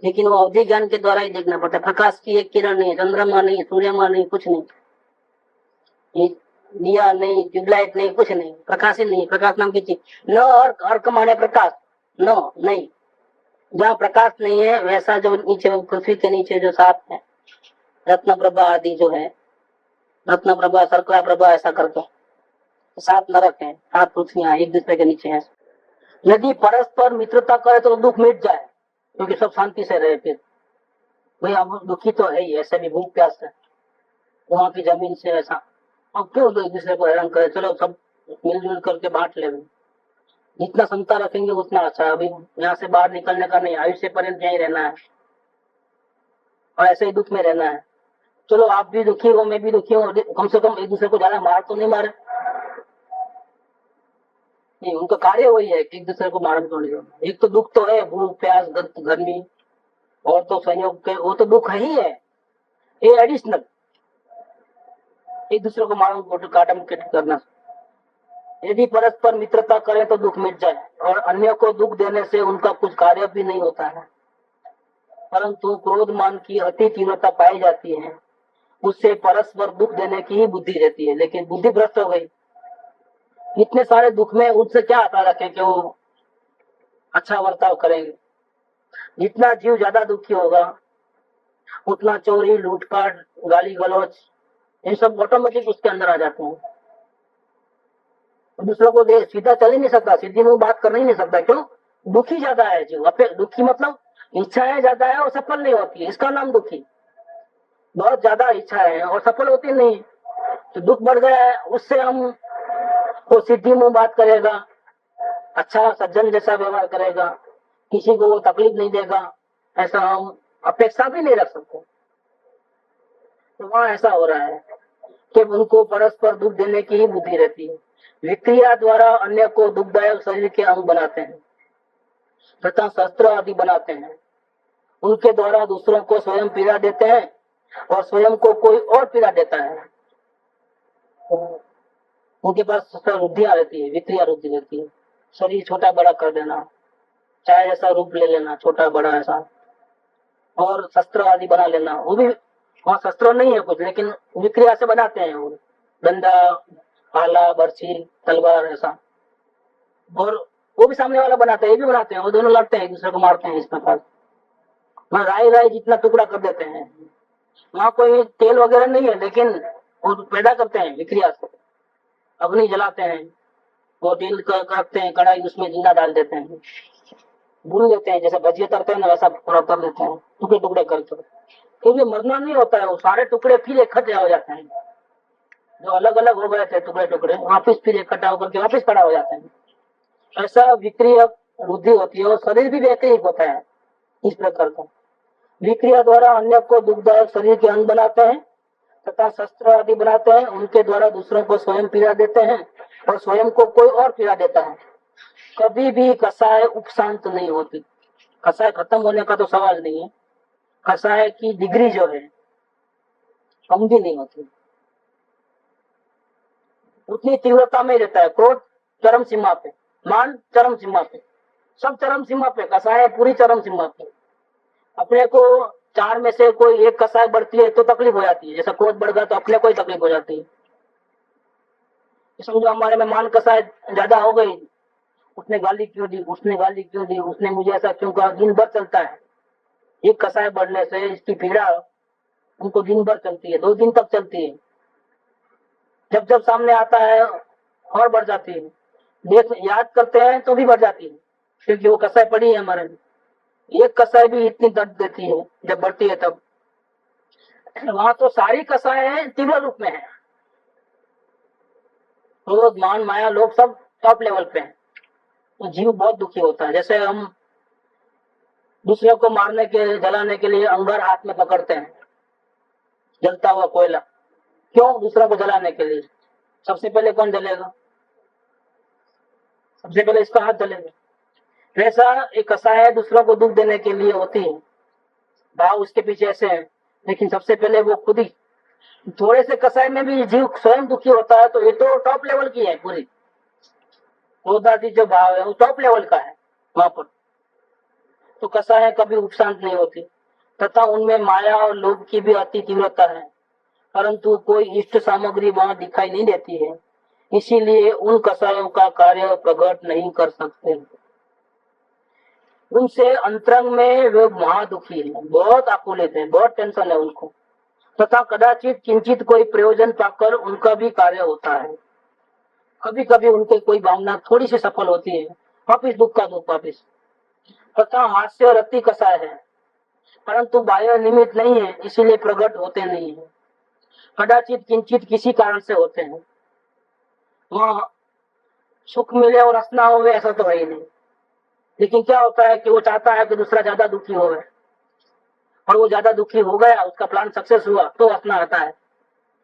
लेकिन वो अवधि ज्ञान के द्वारा ही देखना पड़ता है। प्रकाश की एक किरण नहीं, चंद्रमा नहीं, सूर्यमा नहीं, कुछ नहीं, दिया नहीं, ट्यूबलाइट नहीं, कुछ नहीं, प्रकाश ही नहीं, प्रकाश नाम की चीज न। और अर्क माने प्रकाश, न नहीं, जहाँ प्रकाश नहीं है वैसा जो नीचे पृथ्वी के नीचे जो सात है, रत्न प्रभा आदि जो है, रत्न प्रभा सर्कला प्रभा ऐसा करके 7 नरक है, 7 पृथ्वियां एक दूसरे के नीचे है। यदि परस्पर मित्रता करे तो दुख मिट जाए, क्योंकि सब शांति से रहे। फिर भाई अब दुखी तो है ही, ऐसे भी भूख प्यास है वहां की जमीन से, ऐसा अब क्यों एक दूसरे को हैरान करे, चलो सब मिलजुल करके बांट ले। जितना क्षमता रखेंगे उतना अच्छा है। अभी यहाँ से बाहर निकलने का नहीं, आयुष्य पर्यंत यहीं रहना है और ऐसे ही दुख में रहना है। चलो आप भी दुखी हो, मैं भी दुखी हूँ, कम से कम एक दूसरे को ज्यादा मार तो नहीं मारे। नहीं, उनका कार्य वही है कि एक दूसरे को मारम तो नहीं। एक तो दुख तो है, भूख प्यास गर्मी, और तो संयोग के वो तो दुख ही है, ये एडिशनल, एक दूसरे को मालूम काटम करना। यदि परस्पर मित्रता करें तो दुख मिट जाए, और अन्य को दुख देने से उनका कुछ कार्य भी नहीं होता है। परंतु क्रोध मान की अति तीव्रता पाई जाती है, उससे परस्पर दुख देने की ही बुद्धि रहती है, लेकिन बुद्धि भ्रष्ट हो गई। इतने सारे दुख में उनसे क्या आता रखे कि वो अच्छा बर्ताव करेंगे। जितना जीव ज्यादा दुखी होगा, उतना चोरी, लूटपाट, गाली गलौज, इन सब ऑटोमेटिक उसके अंदर आ जाते हैं। दूसरों को सीधा चल ही नहीं सकता, सीधी मुंह बात कर नहीं सकता। क्यों? दुखी ज्यादा है जीव। दुखी मतलब इच्छाएं ज्यादा है और सफल नहीं होती है, इसका नाम दुखी। बहुत ज्यादा इच्छाएं हैं और सफल होती नहीं, तो दुख बढ़ गया है। उससे हम वो सीधी मुंह बात करेगा, अच्छा सज्जन जैसा व्यवहार करेगा, किसी को वो तकलीफ नहीं देगा, ऐसा हम अपेक्षा भी नहीं रख सकते। तो वहाँ ऐसा हो रहा है कि उनको परस्पर दुख देने की ही बुद्धि रहती है। विक्रिया द्वारा अन्य को दुखदायक शरीर के अंग बनाते हैं तथा शस्त्र आदि बनाते हैं। उनके द्वारा दूसरों को स्वयं पीड़ा देते हैं और स्वयं को कोई और पीड़ा देता है। उनके पास रुद्धियां रहती है, विक्रिया रुद्धि रहती है। शरीर छोटा बड़ा कर देना, चाहे ऐसा रूप ले लेना, छोटा बड़ा ऐसा, और शस्त्र आदि बना लेना। वो भी वहाँ शस्त्र नहीं है कुछ, लेकिन विक्रिया से बनाते हैं वो, डंडा, भाला, बर्छी, तलवार ऐसा। और वो भी सामने वाला बनाते हैं, ये भी बनाते हैं, वो दोनों लड़ते हैं, एक दूसरे को मारते हैं। इस प्रकार वहाँ राय राय जितना टुकड़ा कर देते हैं। वहाँ कोई तेल वगैरह नहीं है, लेकिन वो पैदा करते हैं विक्रिया से। अग्नि जलाते हैं, वो तेल करते हैं, कढ़ाई उसमें जीरा डाल देते हैं, भून लेते हैं, जैसे भजिया तरते हैं ना वैसा पूरा कर देते हैं, टुकड़े टुकड़े करके। क्योंकि मरना नहीं होता है, वो सारे टुकड़े फिर इकट्ठे हो जाते हैं। जो अलग अलग हो गए थे टुकड़े टुकड़े, वापिस फिर इकट्ठा होकर के वापिस खड़ा हो जाते हैं। ऐसा विक्रिय बुद्धि होती है, और शरीर भी वैक्रिक होता है इस प्रकार का। विक्रिया द्वारा अन्य को दुखदायक शरीर के अंग बनाते हैं तथा शस्त्र आदि बनाते हैं। उनके द्वारा दूसरों को स्वयं पीड़ा देते हैं और स्वयं को कोई और पीड़ा देता है। कभी भी कसाय उपशांत नहीं होती। कसाय खत्म होने का तो सवाल नहीं है, कसाय की डिग्री जो है कम भी नहीं होती, उतनी तीव्रता में रहता है। क्रोध चरम सीमा पे, मान चरम सीमा पे, सब चरम सीमा पे, कसाय पूरी चरम सीमा पे। अपने को चार में से कोई एक कसाय बढ़ती है तो तकलीफ हो जाती है, जैसा क्रोध बढ़ गया तो अपने को ही तकलीफ हो जाती है। समझो हमारे में मान कसाय ज्यादा हो गई, उसने गाली क्यों दी, उसने गाली क्यों दी, उसने मुझे ऐसा क्यों कहा, दिन भर चलता है। एक कसाय बढ़ने से इसकी पीड़ा उनको दिन भर चलती है, 2 दिन तक चलती है। जब जब सामने आता है और बढ़ जाती है, देख याद करते हैं तो भी बढ़ जाती है, क्योंकि वो कसाय पड़ी है हमारे में। एक कसाय भी इतनी दर्द देती है जब बढ़ती है तब। वहां तो सारी कसाय तीव्र रूप में है। क्रोध मान माया लोग सब टॉप लेवल पे हैं, तो जीव बहुत दुखी होता है। जैसे हम दूसरे को मारने के जलाने के लिए अंगार हाथ में पकड़ते हैं, जलता हुआ कोयला, क्यों? दूसरा को जलाने के लिए। सबसे पहले कौन जलेगा? सबसे पहले इसका हाथ जलेगा। वैसा एक कसाय दूसरों को दुख देने के लिए होती है, भाव उसके पीछे ऐसे है, लेकिन सबसे पहले वो खुद ही। थोड़े से कसाय में भी जीव स्वयं दुखी होता है, तो ये तो टॉप लेवल की है पूरी। क्रोधादि जो भाव है वो टॉप लेवल का है वहां पर। तो कसाय कभी उपशांत नहीं होती, तथा उनमें माया और लोभ की भी अति तीव्रता है, परंतु कोई इष्ट सामग्री वहां दिखाई नहीं देती है, इसीलिए उन कसायों का कार्य प्रकट नहीं कर सकते। उनसे अंतरंग में वे महादुखी है, बहुत आकुलित है, बहुत टेंशन है उनको, तथा कदाचित किंचित कोई प्रयोजन पाकर उनका भी कार्य होता है। कभी कभी उनके कोई भावना थोड़ी सी सफल होती है, वापिस दुख का दुख वापिस। तथा हास्य रति कसाय है, परंतु बाह्य निमित्त नहीं है, इसीलिए प्रकट होते नहीं है। कदाचित किंचित किसी कारण से होते हैं। वहाँ सुख मिले और हंसना हो ऐसा तो है ही नहीं, लेकिन क्या होता है कि वो चाहता है कि दूसरा ज्यादा दुखी हो, और वो ज्यादा दुखी हो गया, उसका प्लान सक्सेस हुआ तो हंसना आता है।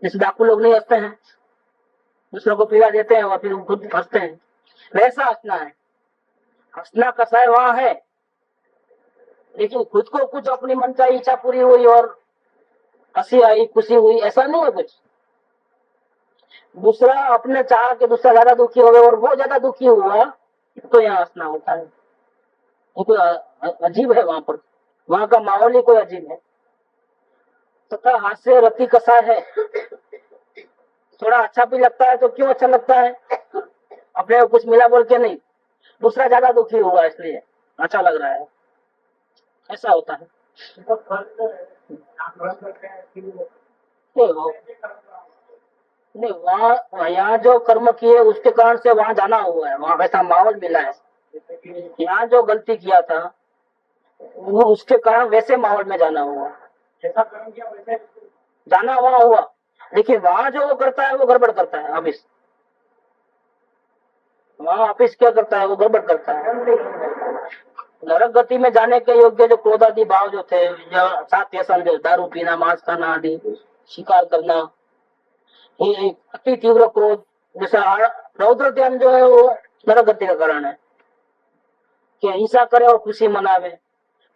जैसे डाकू लोग नहीं हंसते हैं, दूसरों को पीड़ा देते हैं और फिर खुद हंसते हैं, वैसा हंसना है। हंसना कसाय वहां है, लेकिन खुद को कुछ अपनी मन का इच्छा पूरी हुई और हंसी आई, खुशी हुई, ऐसा नहीं है कुछ। दूसरा अपने चाह के दूसरा ज्यादा दुखी हो गया और वो ज्यादा दुखी हुआ, तो यहाँ हंसना होता है। ये कोई अजीब है वहां पर, वहां का माहौल ही कोई अजीब है। तथा हास्य रति कसा है, थोड़ा अच्छा भी लगता है तो क्यों अच्छा लगता है, अपने को कुछ मिला बोल के नहीं, दूसरा ज्यादा दुखी हुआ इसलिए अच्छा लग रहा है, ऐसा होता है। नहीं, वहाँ यहाँ जो कर्म किए उसके कारण से वहां जाना हुआ है, वहां वैसा माहौल मिला है। यहाँ जो गलती किया था वो उसके कारण वैसे माहौल में जाना हुआ, जाना वहां हुआ। लेकिन वहां जो वो करता है वो गड़बड़ करता है ऑफिस, वहां ऑफिस क्या करता है वो गड़बड़ करता है। नरक गति में जाने के योग्य जो क्रोधादि भाव जो थे, जो सात व्यसन, जो दारू पीना, मांस खाना आदि, शिकार करना, ये अति तीव्र क्रोध, जैसा रौद्र ध्यान जो है वो नरक गति का कारण है। कि हिंसा करे और खुशी मनावे,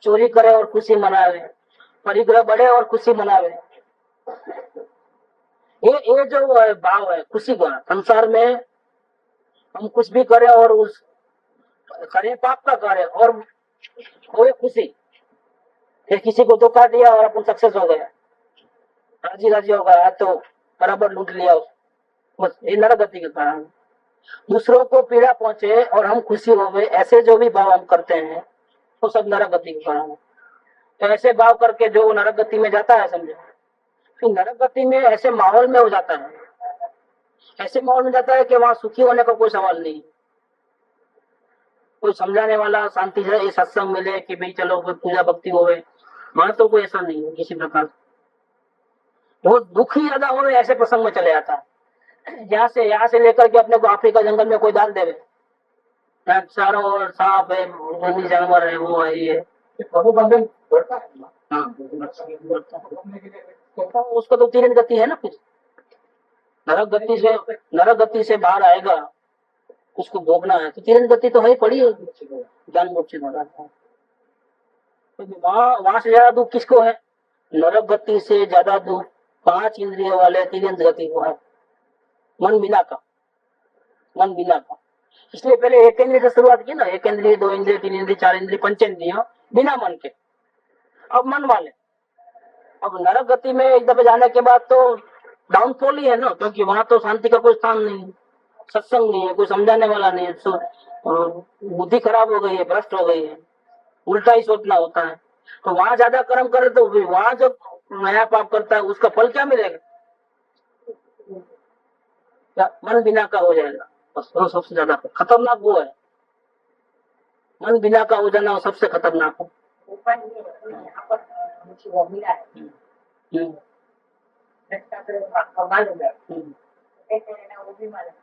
चोरी करे और खुशी मनावे, परिग्रह बढ़े और खुशी मनावे, ये जो भाव है खुशी का, संसार में हम कुछ भी करें और उस करें पाप का कार्य और होए खुशी, फिर किसी को धोखा दिया और अपन सक्सेस हो गया, राजी राजी हो गया तो बराबर लूट लिया, बस ये नरक गति के कारण। दूसरों को पीड़ा पहुंचे और हम खुशी हो गए, ऐसे जो भी भाव हम करते हैं वो सब नरक गति के कारण है। तो ऐसे भाव करके जो नरक गति में जाता है, समझो, फिर नरक गति में ऐसे माहौल में हो जाता है, ऐसे माहौल में जाता है कि वहां सुखी होने का कोई सवाल नहीं, कोई समझाने वाला शांति से ये सत्संग मिले कि भाई चलो कोई पूजा भक्ति होवे, वहां तो कोई ऐसा नहीं है किसी प्रकार। वो दुखी ज्यादा हो ऐसे प्रसंग में चले जाता है। यहाँ से लेकर के अपने को अफ्रीका जंगल में कोई डाल देवे, चारों ओर सांप है, जंगली जानवर है, वो है, ये हाँ, उसको तो तीरन गति है ना, कुछ नरक गति से बाहर आएगा, उसको भोगना है तो तीरन गति तो है पड़ी है, ज्ञान मोक्ष हो जाता है। वहां से ज्यादा दुख किसको है, नरक गति से ज्यादा दुख 5 इंद्रियों वाले तीरन गति को है, मन बिना का, मन बिना का। इसलिए पहले एक इंद्रिय से शुरुआत की ना, एक इंद्रिय, 2 इंद्रिय, 3 इंद्रिय, 4 इंद्रिय, पंचेंद्रिय बिना मन के, अब मन वाले। अब नरक गति में एक दफे जाने के बाद तो डाउनफॉल ही है ना, क्योंकि वहां तो शांति का कोई स्थान नहीं है, सत्संग नहीं है, कोई समझाने वाला नहीं है, बुद्धि खराब हो गई है, भ्रष्ट हो गई है, उल्टा ही सोचना होता है। तो वहां ज्यादा कर्म करे तो वहां जो नया पाप करता है उसका फल क्या मिलेगा, मन बिना का हो जाएगा, बस वो सबसे ज्यादा खतरनाक वो है, मन बिना का हो जाना वो सबसे खतरनाक है।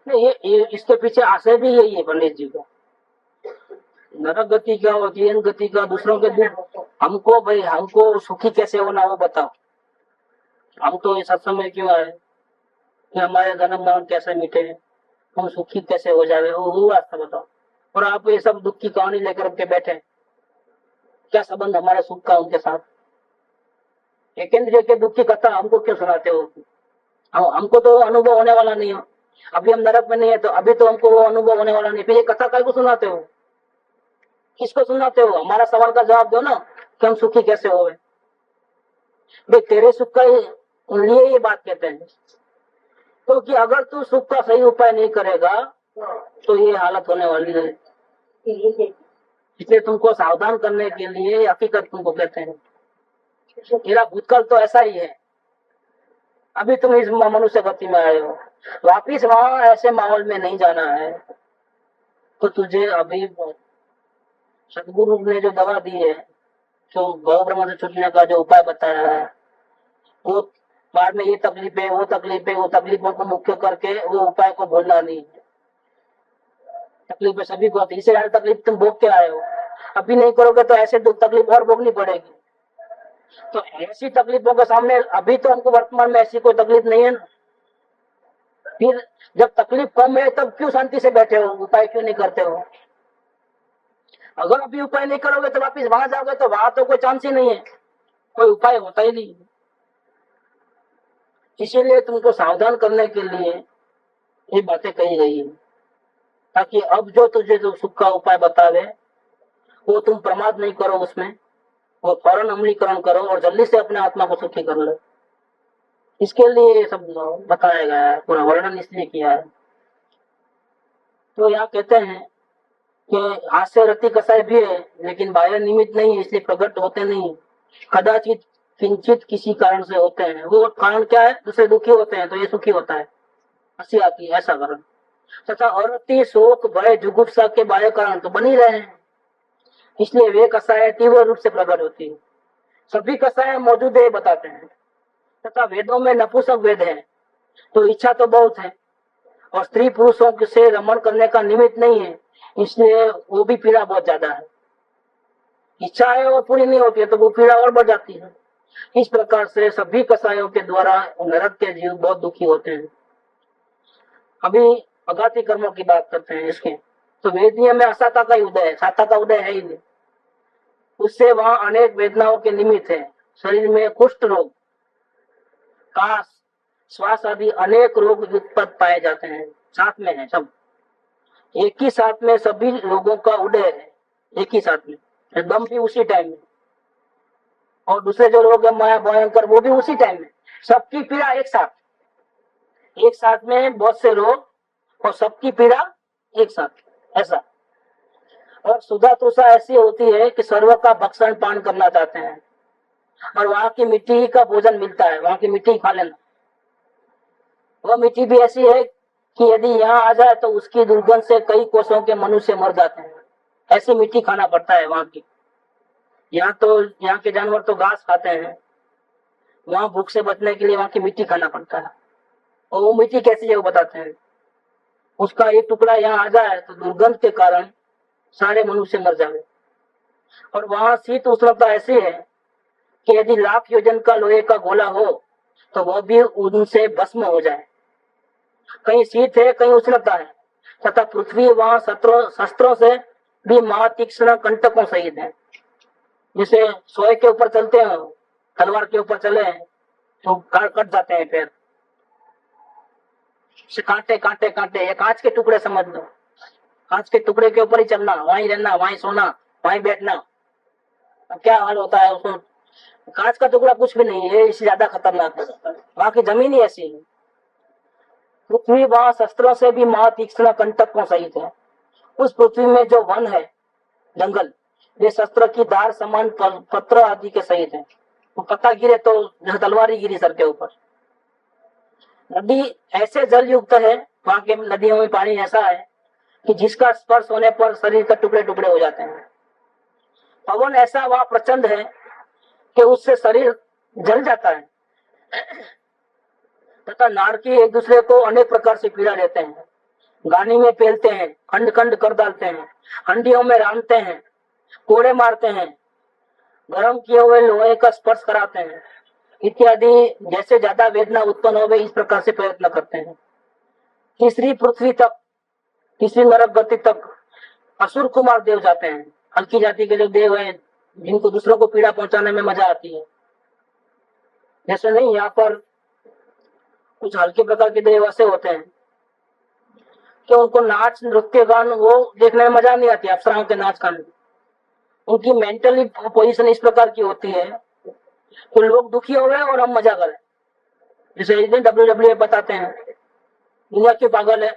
नहीं, ये इसके पीछे आशय भी यही है पंडित जी का, नरक गति का और जीवन गति का, दूसरों के दुख, हमको भाई हमको सुखी कैसे होना वो बताओ, हम तो इस सत्संग में क्यों आए कि हमारे जन्म मरण कैसे मिटे, हम सुखी कैसे हो जाए, वो रास्ता बताओ। और आप ये सब दुख की कहानी लेकर के बैठे, क्या संबंध हमारे सुख का उनके साथ, एक इंद्रिय के दुख की कथा हमको क्यों सुनाते हो, हमको तो अनुभव होने वाला नहीं हो, अभी हम नरक में नहीं है तो अभी तो हमको वो अनुभव होने वाला नहीं, फिर ये कथा काय को सुनाते हो, किसको सुनाते हो, हमारा सवाल का जवाब दो ना कि हम सुखी कैसे हो। भाई तेरे सुख का लिए ये बात कहते हैं, तो कि अगर तू सुख का सही उपाय नहीं करेगा तो ये हालत होने वाली है, इसलिए तुमको सावधान करने के लिए हकीकत तुमको कहते हैं। तेरा भूतकाल तो ऐसा ही है, अभी तुम इस मनुष्य गति में आए हो, वापिस वहां ऐसे माहौल में नहीं जाना है, तो तुझे अभी सदगुरु ने जो दवा दी है, जो भव ब्रह्म से छूटने का जो उपाय बताया है, वो बाद में ये तकलीफ है, वो तकलीफ है, वो तकलीफों को मुख्य करके वो उपाय को भूलना नहीं है। तकलीफ सभी को, इससे ज्यादा तकलीफ तुम भोग के आए हो, अभी नहीं करोगे तो ऐसे दुख तकलीफ और भोगनी पड़ेगी। तो ऐसी तकलीफों के सामने अभी तो हमको वर्तमान में ऐसी कोई तकलीफ नहीं है ना, फिर जब तकलीफ कम है तब क्यों शांति से बैठे हो, उपाय क्यों नहीं करते हो।
अगर अभी उपाय नहीं करोगे तो वापिस वहां जाओगे तो वहां तो कोई चांस ही नहीं है, कोई उपाय होता ही नहीं। इसीलिए तुमको सावधान करने के लिए ये बातें कही गई है, ताकि अब जो तुझे जो सुख का उपाय बतावे वो तुम प्रमाद नहीं करो उसमें, वो फौरन अमलीकरण करो और जल्दी से अपने आत्मा को सुखी कर लो। इसके लिए ये सब बताया गया है, पूरा वर्णन इसलिए किया है। तो यहाँ कहते हैं कि हास्य रति कसाय भी है, लेकिन बाह्य निमित्त नहीं है, इसलिए प्रकट होते नहीं। कदाचित किंचित किसी कारण से होते हैं। वो कारण क्या है? दूसरे दुखी होते हैं तो ये सुखी होता है, हंसी आती है, ऐसा कारण। तथा अरति शोक भय जुगुप्सा के बाह्य कारण तो बन ही रहे हैं, इसलिए वे कसाय तीव्र रूप से प्रकट होती है। सभी कसाय मौजूद है बताते हैं। तथा वेदों में नपुंसक वेद है, तो इच्छा तो बहुत है और स्त्री पुरुषों से रमण करने का निमित्त नहीं है, इसलिए वो भी पीड़ा बहुत ज्यादा है। इच्छा है और पूरी नहीं होती है तो वो पीड़ा और बढ़ जाती है। इस प्रकार से सभी कसायों के द्वारा नरक के जीव बहुत दुखी होते हैं। अभी अघाती कर्मों की बात करते हैं इसके। तो वेदनीय में असाता का उदय है, साता का उदय है ही नहीं। उससे वहां अनेक वेदनाओं के निमित्त है। शरीर में कुष्ठ रोग, काश, श्वास आदि अनेक रोग उत्पन्न पाए जाते हैं, साथ में है सब, एक ही साथ में सभी लोगों का उदय है, एक ही साथ में, दम भी उसी टाइम में, और दूसरे जो लोग माया भयंकर वो भी उसी टाइम में, सबकी पीड़ा एक साथ में, बहुत से रोग और सबकी पीड़ा एक साथ, ऐसा। और सुधा तुषा ऐसी होती है कि सर्व का भक्षण पान करना चाहते हैं और वहां की मिट्टी का भोजन मिलता है, वहां की मिट्टी खा लेना। वह मिट्टी भी ऐसी है कि यदि यहाँ आ जाए तो उसकी दुर्गंध से कई कोसों के मनुष्य मर जाते हैं, ऐसी मिट्टी खाना पड़ता है वहां की। यहाँ के जानवर तो घास खाते हैं, वहां भूख से बचने के लिए वहां की मिट्टी खाना पड़ता है। और वो मिट्टी कैसी है वो बताते हैं। उसका एक टुकड़ा यहाँ आ जाए तो दुर्गंध के कारण सारे मनुष्य मर जाए। और वहां शीत उष्णता ऐसी है कि यदि लाख योजन का लोहे का गोला हो तो वह भी उनसे भस्म हो जाए। कहीं शीत है, कहीं उष्णता है। तथा पृथ्वी वहां शस्त्रों से भी महातीक्ष्ण कंटकों सहित है। जैसे सोए के ऊपर चलते हैं, तलवार के ऊपर चले तो कट जाते हैं पैर से, कांटे कांटे कांटे। ये कांच के टुकड़े समझ लो, कांच के टुकड़े के ऊपर ही चलना, वहीं रहना, वहीं सोना, वहीं बैठना। अब क्या हाल होता है उसको, कांच का टुकड़ा कुछ भी नहीं है, इससे ज्यादा खतरनाक है। वहां की जमीन ही ऐसी है। पृथ्वी वहां शस्त्रों से भी महातीक्ष्ण कंटकों सहित है। उस पृथ्वी में जो वन है, जंगल, वे शस्त्र की धार समान पत्र आदि के सहित है। तो पत्ता गिरे तो तलवार ही गिरी सर के ऊपर। नदी ऐसे जल युक्त है, वहां के नदियों में पानी ऐसा है कि जिसका स्पर्श होने पर शरीर का टुकड़े टुकड़े हो जाते हैं। पवन ऐसा वहां प्रचंड है कि उससे शरीर जल जाता है। तथा नारकी एक दूसरे को अनेक प्रकार से पीड़ा देते हैं। गानी में पेलते हैं, खंड खंड कर डालते हैं, हंडियों में रांधते हैं, कोड़े मारते हैं, गर्म किए हुए लोहे का स्पर्श कराते हैं इत्यादि। जैसे ज्यादा वेदना उत्पन्न हो इस प्रकार से प्रयत्न करते हैं। तीसरी पृथ्वी तक, तीसरी नरक गति तक असुर कुमार देव जाते हैं। हल्की जाति के जो देव हैं, जिनको दूसरों को पीड़ा पहुंचाने में मजा आती है। जैसे नहीं, यहाँ पर कुछ हल्के प्रकार के देव ऐसे होते हैं कि उनको नाच नृत्य गान वो देखने में मजा नहीं आती, अप्सराओं के नाच गान। उनकी मेंटली पोजीशन इस प्रकार की होती है तो लोग दुखी हो गए और हम मजा करें। जैसे इस दिन WWE बताते हैं, दुनिया के पागल है।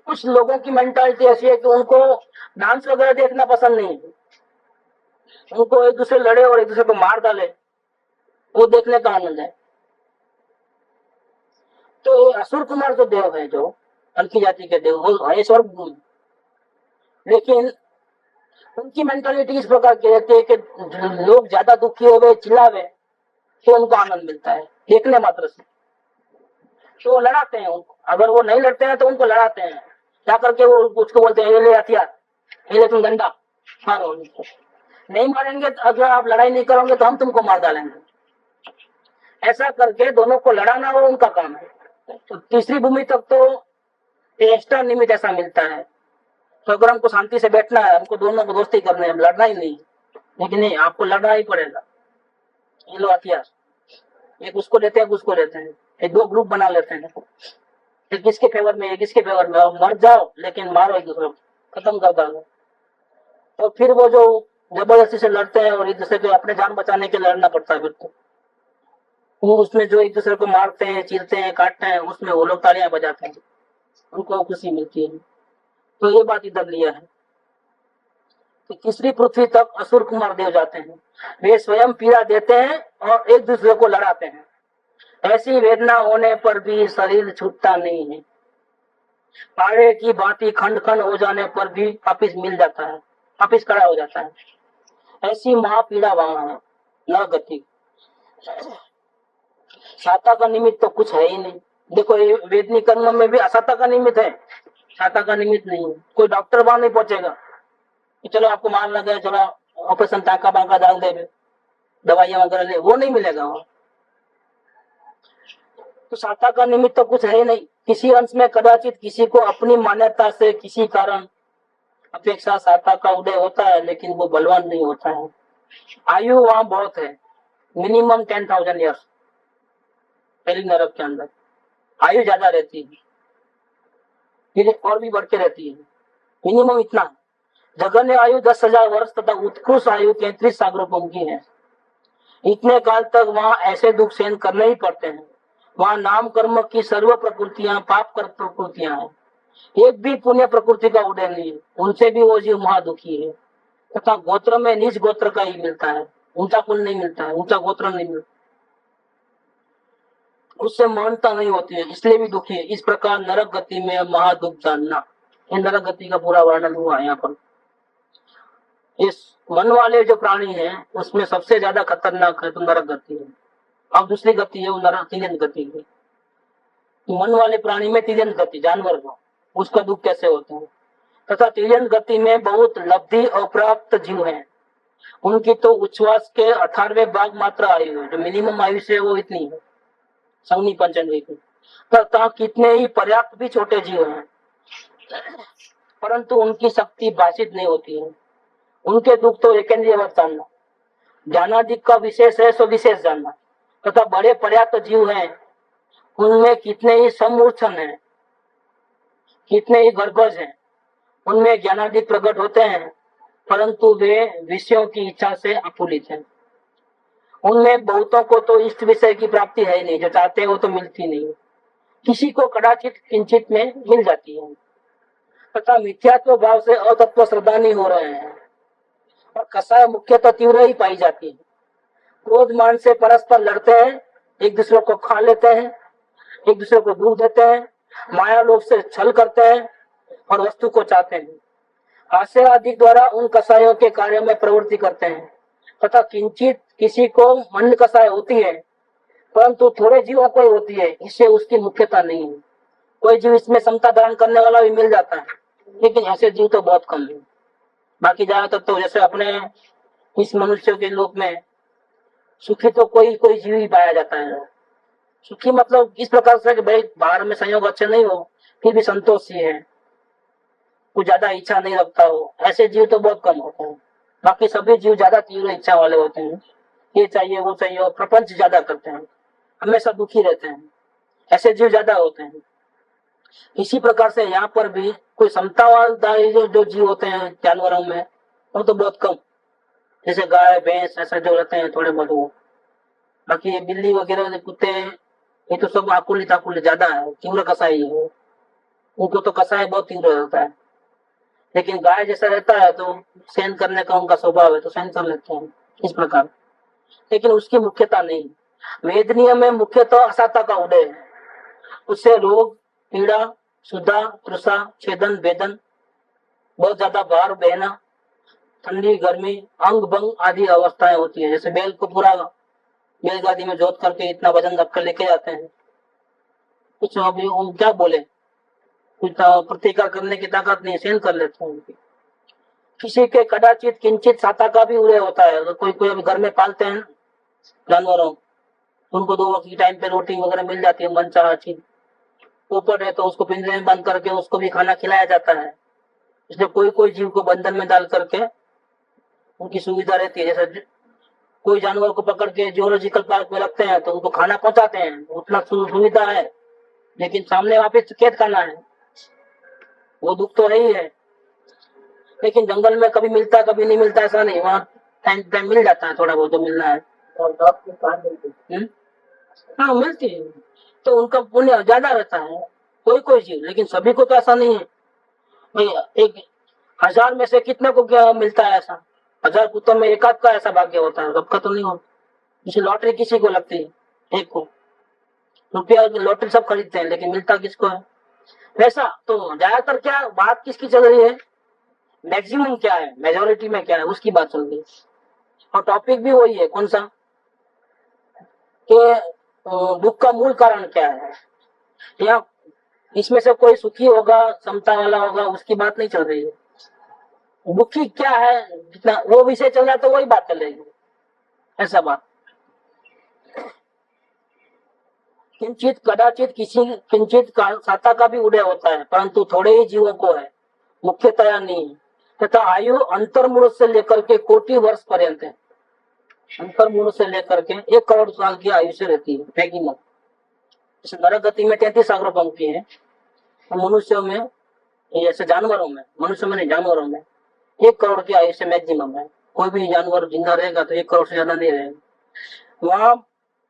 कुछ लोगों की मेंटालिटी ऐसी है कि उनको डांस वगैरह देखना पसंद नहीं है, उनको एक दूसरे लड़े और एक दूसरे को मार डाले वो देखने का आनंद है। तो असुर कुमार जो देव है, जो हल्की जाति के देव, वो है स्वर्ग में, लेकिन उनकी मेंटालिटी इस प्रकार की रहती है कि लोग ज्यादा दुखी हो गए, चिल्लावे, तो उनको आनंद मिलता है देखने मात्र से। तो वो लड़ाते हैं उनको, अगर वो नहीं लड़ते हैं तो उनको लड़ाते हैं, क्या करके वो उसको बोलते हैं, ये ले हथियार, ये ले तुम डंडा मारो। नहीं मारेंगे तो, अगर आप लड़ाई नहीं करोगे तो हम तुमको मार डालेंगे। ऐसा करके दोनों को लड़ाना वो उनका काम है। तो तीसरी भूमि तक तो एक्स्ट्रा निमित्त ऐसा मिलता है तो अगर हमको शांति से बैठना है, हमको दोनों को दोस्ती करना है, लड़ना ही नहीं, लेकिन नहीं, आपको लड़ना ही पड़ेगा। ये लो हथियार, एक उसको लेते हैं, एक उसको लेते हैं, एक दो ग्रुप बना लेते हैं, एक किसके फेवर में, एक किसके फेवर में, और मर जाओ लेकिन मारो एक दूसरे को, खत्म कर दो। तो फिर वो जो जबरदस्ती से लड़ते हैं और एक दूसरे को अपने जान बचाने के लिए लड़ना पड़ता है, फिर तो वो उसमें जो एक दूसरे को मारते हैं, चीरते हैं, काटते हैं, उसमें वो लोग तालियां बजाते हैं, उनको खुशी मिलती है। तो ये बात इधर लिया है कि तीसरी पृथ्वी तक असुर कुमार देव जाते हैं, वे स्वयं पीड़ा देते हैं और एक दूसरे को लड़ाते हैं। ऐसी वेदना होने पर भी शरीर छूटता नहीं है, पारे की बाती खंड खंड हो जाने पर भी वापिस मिल जाता है, वापिस खड़ा हो जाता है। ऐसी महापीड़ा वहां है, न गति। साता का निमित्त तो कुछ है ही नहीं। देखो ये वेदनी कर्म में भी असाता का निमित्त है, साता का निमित्त नहीं है। कोई डॉक्टर वहां नहीं पहुंचेगा कि चलो आपको मार लगा, चलो ऑपरेशन टाका बांका डाल दे, दवाइयां वगैरह ले, वो नहीं मिलेगा वहां। तो साता का निमित्त तो कुछ है ही नहीं। किसी अंश में कदाचित किसी को अपनी मान्यता से किसी कारण अपेक्षा साता का उदय होता है, लेकिन वो बलवान नहीं होता है। आयु वहां बहुत है, मिनिमम 10,000 ईयर्स पहली नरक के अंदर आयु ज्यादा रहती है, फिर और भी बढ़ के रहती है, मिनिमम इतना। जघन्य आयु 10,000 वर्ष तथा उत्कृष्ट आयु 33 सागरों की है। इतने काल तक वहां ऐसे दुख सहन करने ही पड़ते हैं। वहां नाम कर्म की सर्व प्रकृतियां पाप कर प्रकृतियां हैं, एक भी पुण्य प्रकृति का उदय नहीं है, उनसे भी वो जीव महादुखी है। तथा गोत्र में निज गोत्र का ही मिलता है, ऊंचा कुल नहीं मिलता है, ऊंचा गोत्र नहीं मिलता, उससे मानता नहीं होती है, इसलिए भी दुखी है। इस प्रकार नरक गति में महादुख जानना, ये नरक गति का पूरा वर्णन हुआ यहाँ पर। इस मन वाले जो प्राणी हैं उसमें सबसे ज्यादा खतरनाक है तो नरक गति है। अब दूसरी गति है वो नरक तिर्यंत गति है। तो मन वाले प्राणी में तिर्यंत गति, जानवर को, उसका दुख कैसे होता है। तथा तिर्यंत गति में बहुत लब्धि और प्राप्त जीव हैं, उनकी तो उच्छ्वास के 18वें भाग मात्र आयु है, जो मिनिमम आयु से वो इतनी है, संगनी पंचमी की। तथा कितने ही पर्याप्त भी छोटे जीव हैं, परंतु उनकी शक्ति भाषित नहीं होती है। उनके दुख तो एकेंद्रियवत जानना, ज्ञानाधिक का विशेष है सो विशेष जानना। तथा बड़े पर्याप्त जीव हैं, उनमें कितने ही समूर्छन है, कितने ही गर्भज हैं, उनमें ज्ञानाधिक प्रकट होते हैं, परंतु वे विषयों की इच्छा से अफुलित हैं। उनमें बहुतों को तो इष्ट विषय की प्राप्ति है नहीं, जो चाहते हैं वो तो मिलती नहीं, किसी को कदाचित किंचित में मिल जाती है। तथा मिथ्यात्व भाव से अतत्व श्रद्धा नहीं हो रहे हैं, और कसाय मुख्यतः तीव्र ही पाई जाती है। क्रोध मान से परस्पर लड़ते हैं, एक दूसरे को खा लेते हैं, एक दूसरे को दुख देते हैं, माया लोभ से छल करते हैं और वस्तु को चाहते हैं। हास्य आदि द्वारा उन कसायों के कार्य में प्रवृत्ति करते हैं। तथा किंचित किसी को मन कसाय होती है, परंतु थोड़े जीवों को होती है, इससे उसकी मुख्यता नहीं है। कोई जीव इसमें समता धारण करने वाला भी मिल जाता है, लेकिन ऐसे जीव तो बहुत कम है। बाकी ज्यादातर तो जैसे अपने इस मनुष्य के लोक में सुखी तो कोई कोई जीव ही पाया जाता है। सुखी मतलब इस प्रकार से कि भाई बाहर में संयोग अच्छे नहीं हो, फिर भी संतोषी है, कुछ ज्यादा इच्छा नहीं रखता हो, ऐसे जीव तो बहुत कम होते हैं। बाकी सभी जीव ज्यादा तीव्र इच्छा वाले होते हैं, ये चाहिए वो चाहिए, और प्रपंच ज्यादा करते हैं, हमेशा दुखी रहते हैं, ऐसे जीव ज्यादा होते हैं। इसी प्रकार से यहाँ पर भी कोई समतावादी जो जीव होते हैं जानवरों में, वो तो बहुत कम, जैसे गाय भैंस ऐसा जो रहते हैं थोड़े बहुत। बाकी ये बिल्ली वगैरह कुत्ते, ये तो सब आकुलित ज्यादा है, तीव्र कसाई है, उनको तो कसाई बहुत तीव्र रहता है। लेकिन गाय जैसा रहता है तो सहन करने का उनका स्वभाव है, तो सहन कर लेते हैं इस प्रकार, लेकिन उसकी मुख्यता नहीं। वेदनीय में मुख्यतः असाता का उदय है, उससे रोग पीड़ा सुधा तृषा छेदन वेदन, बहुत ज्यादा भार बहना, ठंडी गर्मी अंग भंग आदि अवस्थाएं होती है। जैसे बैल को पूरा बैलगाड़ी में जोत करके इतना वजन रखकर लेके जाते हैं, कुछ अभी क्या बोले, कुछ प्रतिकार करने की ताकत नहीं, सहन कर लेते हैं उनकी। किसी के कदाचित किंचित साता का भी उदय होता है। कोई कोई अभी घर में पालते हैं जानवरों, उनको 2 वक्त की टाइम पे रोटी वगैरह मिल जाती है, मन चाह चीज। ऊपर है तो उसको पिंजरे में बंद करके उसको भी खाना खिलाया जाता है, इसलिए कोई कोई जीव को बंधन में डाल करके उनकी सुविधा रहती है। जैसे कोई जानवर को पकड़ के जियोलॉजिकल पार्क में रखते हैं तो उनको खाना पहुंचाते हैं, उतना सुविधा है, लेकिन सामने वापस कैद खाना है, वो दुख तो है ही है। लेकिन जंगल में कभी मिलता कभी नहीं मिलता ऐसा नहीं, वहाँ टाइम टाइम मिल जाता है, थोड़ा बहुत जो मिलना है। हाँ मिलती है, तो उनका पुण्य ज्यादा रहता है कोई कोई जीव, लेकिन सभी को तो ऐसा नहीं है भाई। एक 1000 में से कितने को क्या मिलता है ऐसा, 1000 कुत्तों में एक आध का ऐसा भाग्य होता है, सबका तो नहीं होता। जैसे लॉटरी किसी को लगती है, एक को रुपया लॉटरी सब खरीदते हैं, लेकिन मिलता किसको है। वैसा तो ज्यादातर क्या बात किसकी चल रही है, मैक्सिमम क्या है, मेजोरिटी में क्या है, उसकी बात चल रही है। और टॉपिक भी वही है, कौन सा, कि दुख का मूल कारण क्या है, या इसमें से कोई सुखी होगा, समता वाला होगा, उसकी बात नहीं चल रही है। दुखी क्या है, जितना वो विषय चल रहा है तो वही बात चलेगी, ऐसा बात। किंचित कदाचित किसी किंचित साता का भी उदय होता है, परंतु थोड़े ही जीवों को है, मुख्यतया नहीं। तथा आयु अंतर्मुड़ से लेकर के कोटि वर्ष पर्यंत है, अंतर्मुड़ से लेकर के 1 करोड़ साल की आयु से रहती है मैक्सिमम। जैसे नरक गति में 33 अग्रपंख की है, मनुष्यों में, ऐसे जानवरों में, मनुष्य में नहीं जानवरों में 1 करोड़ की आयु से मैक्सिमम है। कोई भी जानवर जिंदा रहेगा तो 1 करोड़ से ज्यादा नहीं रहेगा। वहां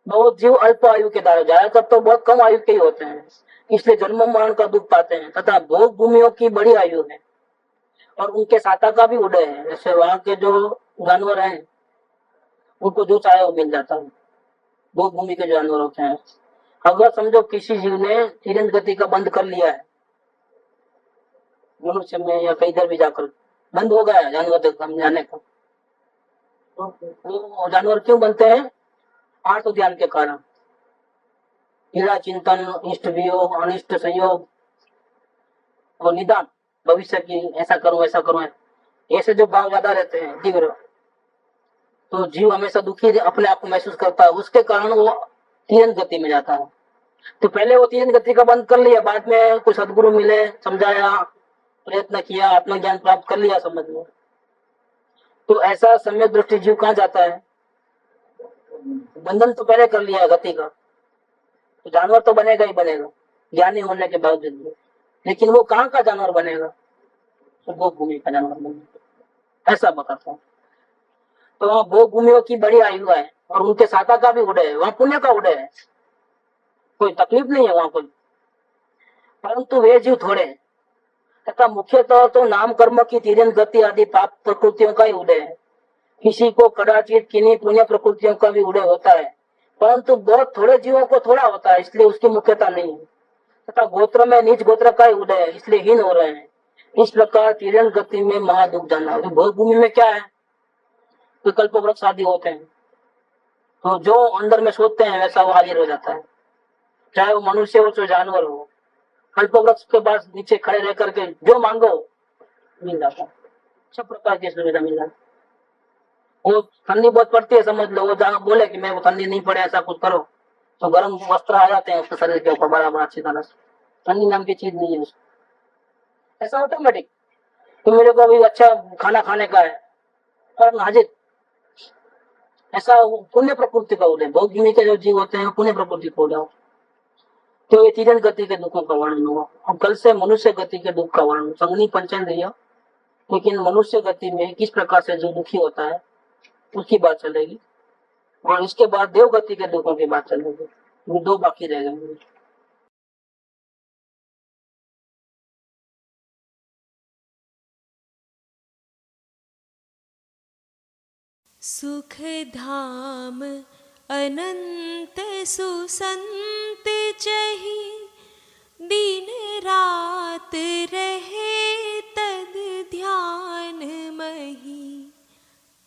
बहुत जीव अल्प आयु के दार, ज्यादातर तो बहुत कम आयु के ही होते हैं, इसलिए जन्म मरण का दुख पाते हैं। तथा भोग भूमियों की बड़ी आयु है और उनके साता का भी उदय है। जैसे वहां के जो जानवर हैं उनको जो चाहे वो मिल जाता है, भोग भूमि के जानवर होते हैं। अगर समझो किसी जीव ने तिरंत गति का बंद कर लिया है, मनुष्य में या कहीं इधर भी जाकर बंद हो गया जानवर तक हम जाने का, तो जानवर क्यों बनते हैं, आर्थ ध्यान के कारण, पीड़ा चिंतन, इष्ट वियोग, अनिष्ट संयोग और निदान, भविष्य की ऐसा करूं वैसा करूं, ऐसे जो भाव ज्यादा रहते हैं तीव्र, तो जीव हमेशा दुखी अपने आप को महसूस करता है, उसके कारण वो तिरंत गति में जाता है। तो पहले वो तिरंत गति का बंद कर लिया, बाद में कोई सदगुरु मिले, समझाया, प्रयत्न किया, आत्मज्ञान प्राप्त कर लिया, समझ लो। तो ऐसा सम्यक दृष्टि जीव कहाँ जाता है, बंधन तो पहले कर लिया है गति का, तो जानवर तो बनेगा ही बनेगा ज्ञानी होने के बावजूद, लेकिन वो कहाँ का जानवर बनेगा, तो भोग भूमि का जानवर बनेगा, ऐसा बताता हूँ। तो वहाँ भोग भूमियों की बड़ी आयु है और उनके साता का भी उदय है, वहाँ पुण्य का उदय है, कोई तकलीफ नहीं है वहां कोई, परंतु वे जीव थोड़े हैं। तथा मुख्यतः तो नाम कर्म की तिरंत गति आदि पाप प्रकृतियों का ही उदय है। किसी को कदाचित किन्हीं पुण्य प्रकृतियों का भी उदय होता है, परंतु बहुत थोड़े जीवों को थोड़ा होता है, इसलिए उसकी मुख्यता नहीं है। तथा गोत्र में नीच गोत्र का ही उदय है, इसलिए हीन हो रहे हैं। इस प्रकार तिरंत गति में महादुख जाना। भोग भूमि में क्या है, विकल्प वृक्ष आदि होते हैं, तो जो अंदर में सोचते हैं वैसा वो हाजिर हो जाता है, चाहे वो मनुष्य हो चाहे जानवर हो। कल्प वृक्ष के पास नीचे खड़े रह करके जो मांगो मिल जाता है, सब प्रकार की सुविधा मिल जाती है। वो ठंडी बहुत पड़ती है, समझ लो, वो जहाँ बोले कि मैं वो ठंडी नहीं पड़े ऐसा कुछ करो, तो गर्म वस्त्र आ जाते हैं उसके शरीर के ऊपर बराबर अच्छी तरह से। ठंडी नाम की चीज नहीं है उसको, ऐसा ऑटोमेटिक। तो मेरे को अभी अच्छा खाना खाने का है और हाजिर, ऐसा पुण्य प्रकृति का उदय। भोग भूमि के जो जीव होते हैं पुण्य प्रकृति को उदय। तो ये तिरंत गति के दुखों का वर्णन हुआ। अब कल से मनुष्य गति के दुख का वर्णन, संगनी पंचेंद्रिय, लेकिन मनुष्य गति में किस प्रकार से जो दुखी होता है उसकी बात चलेगी, और इसके बाद देव गति के दुखों की बात चलेगी। वो 2 बाकी रह गए।
सुख धाम अनंत सुसंत चही, दिन रात रहे तद ध्यान मही।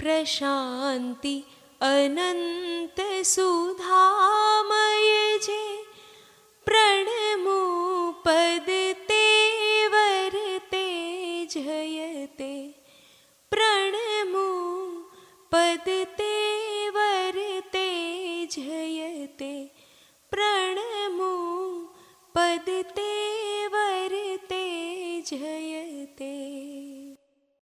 प्रशांति अनंत सुधामय जे, प्रणमो पद तेवर ते जयते। प्रणमो पद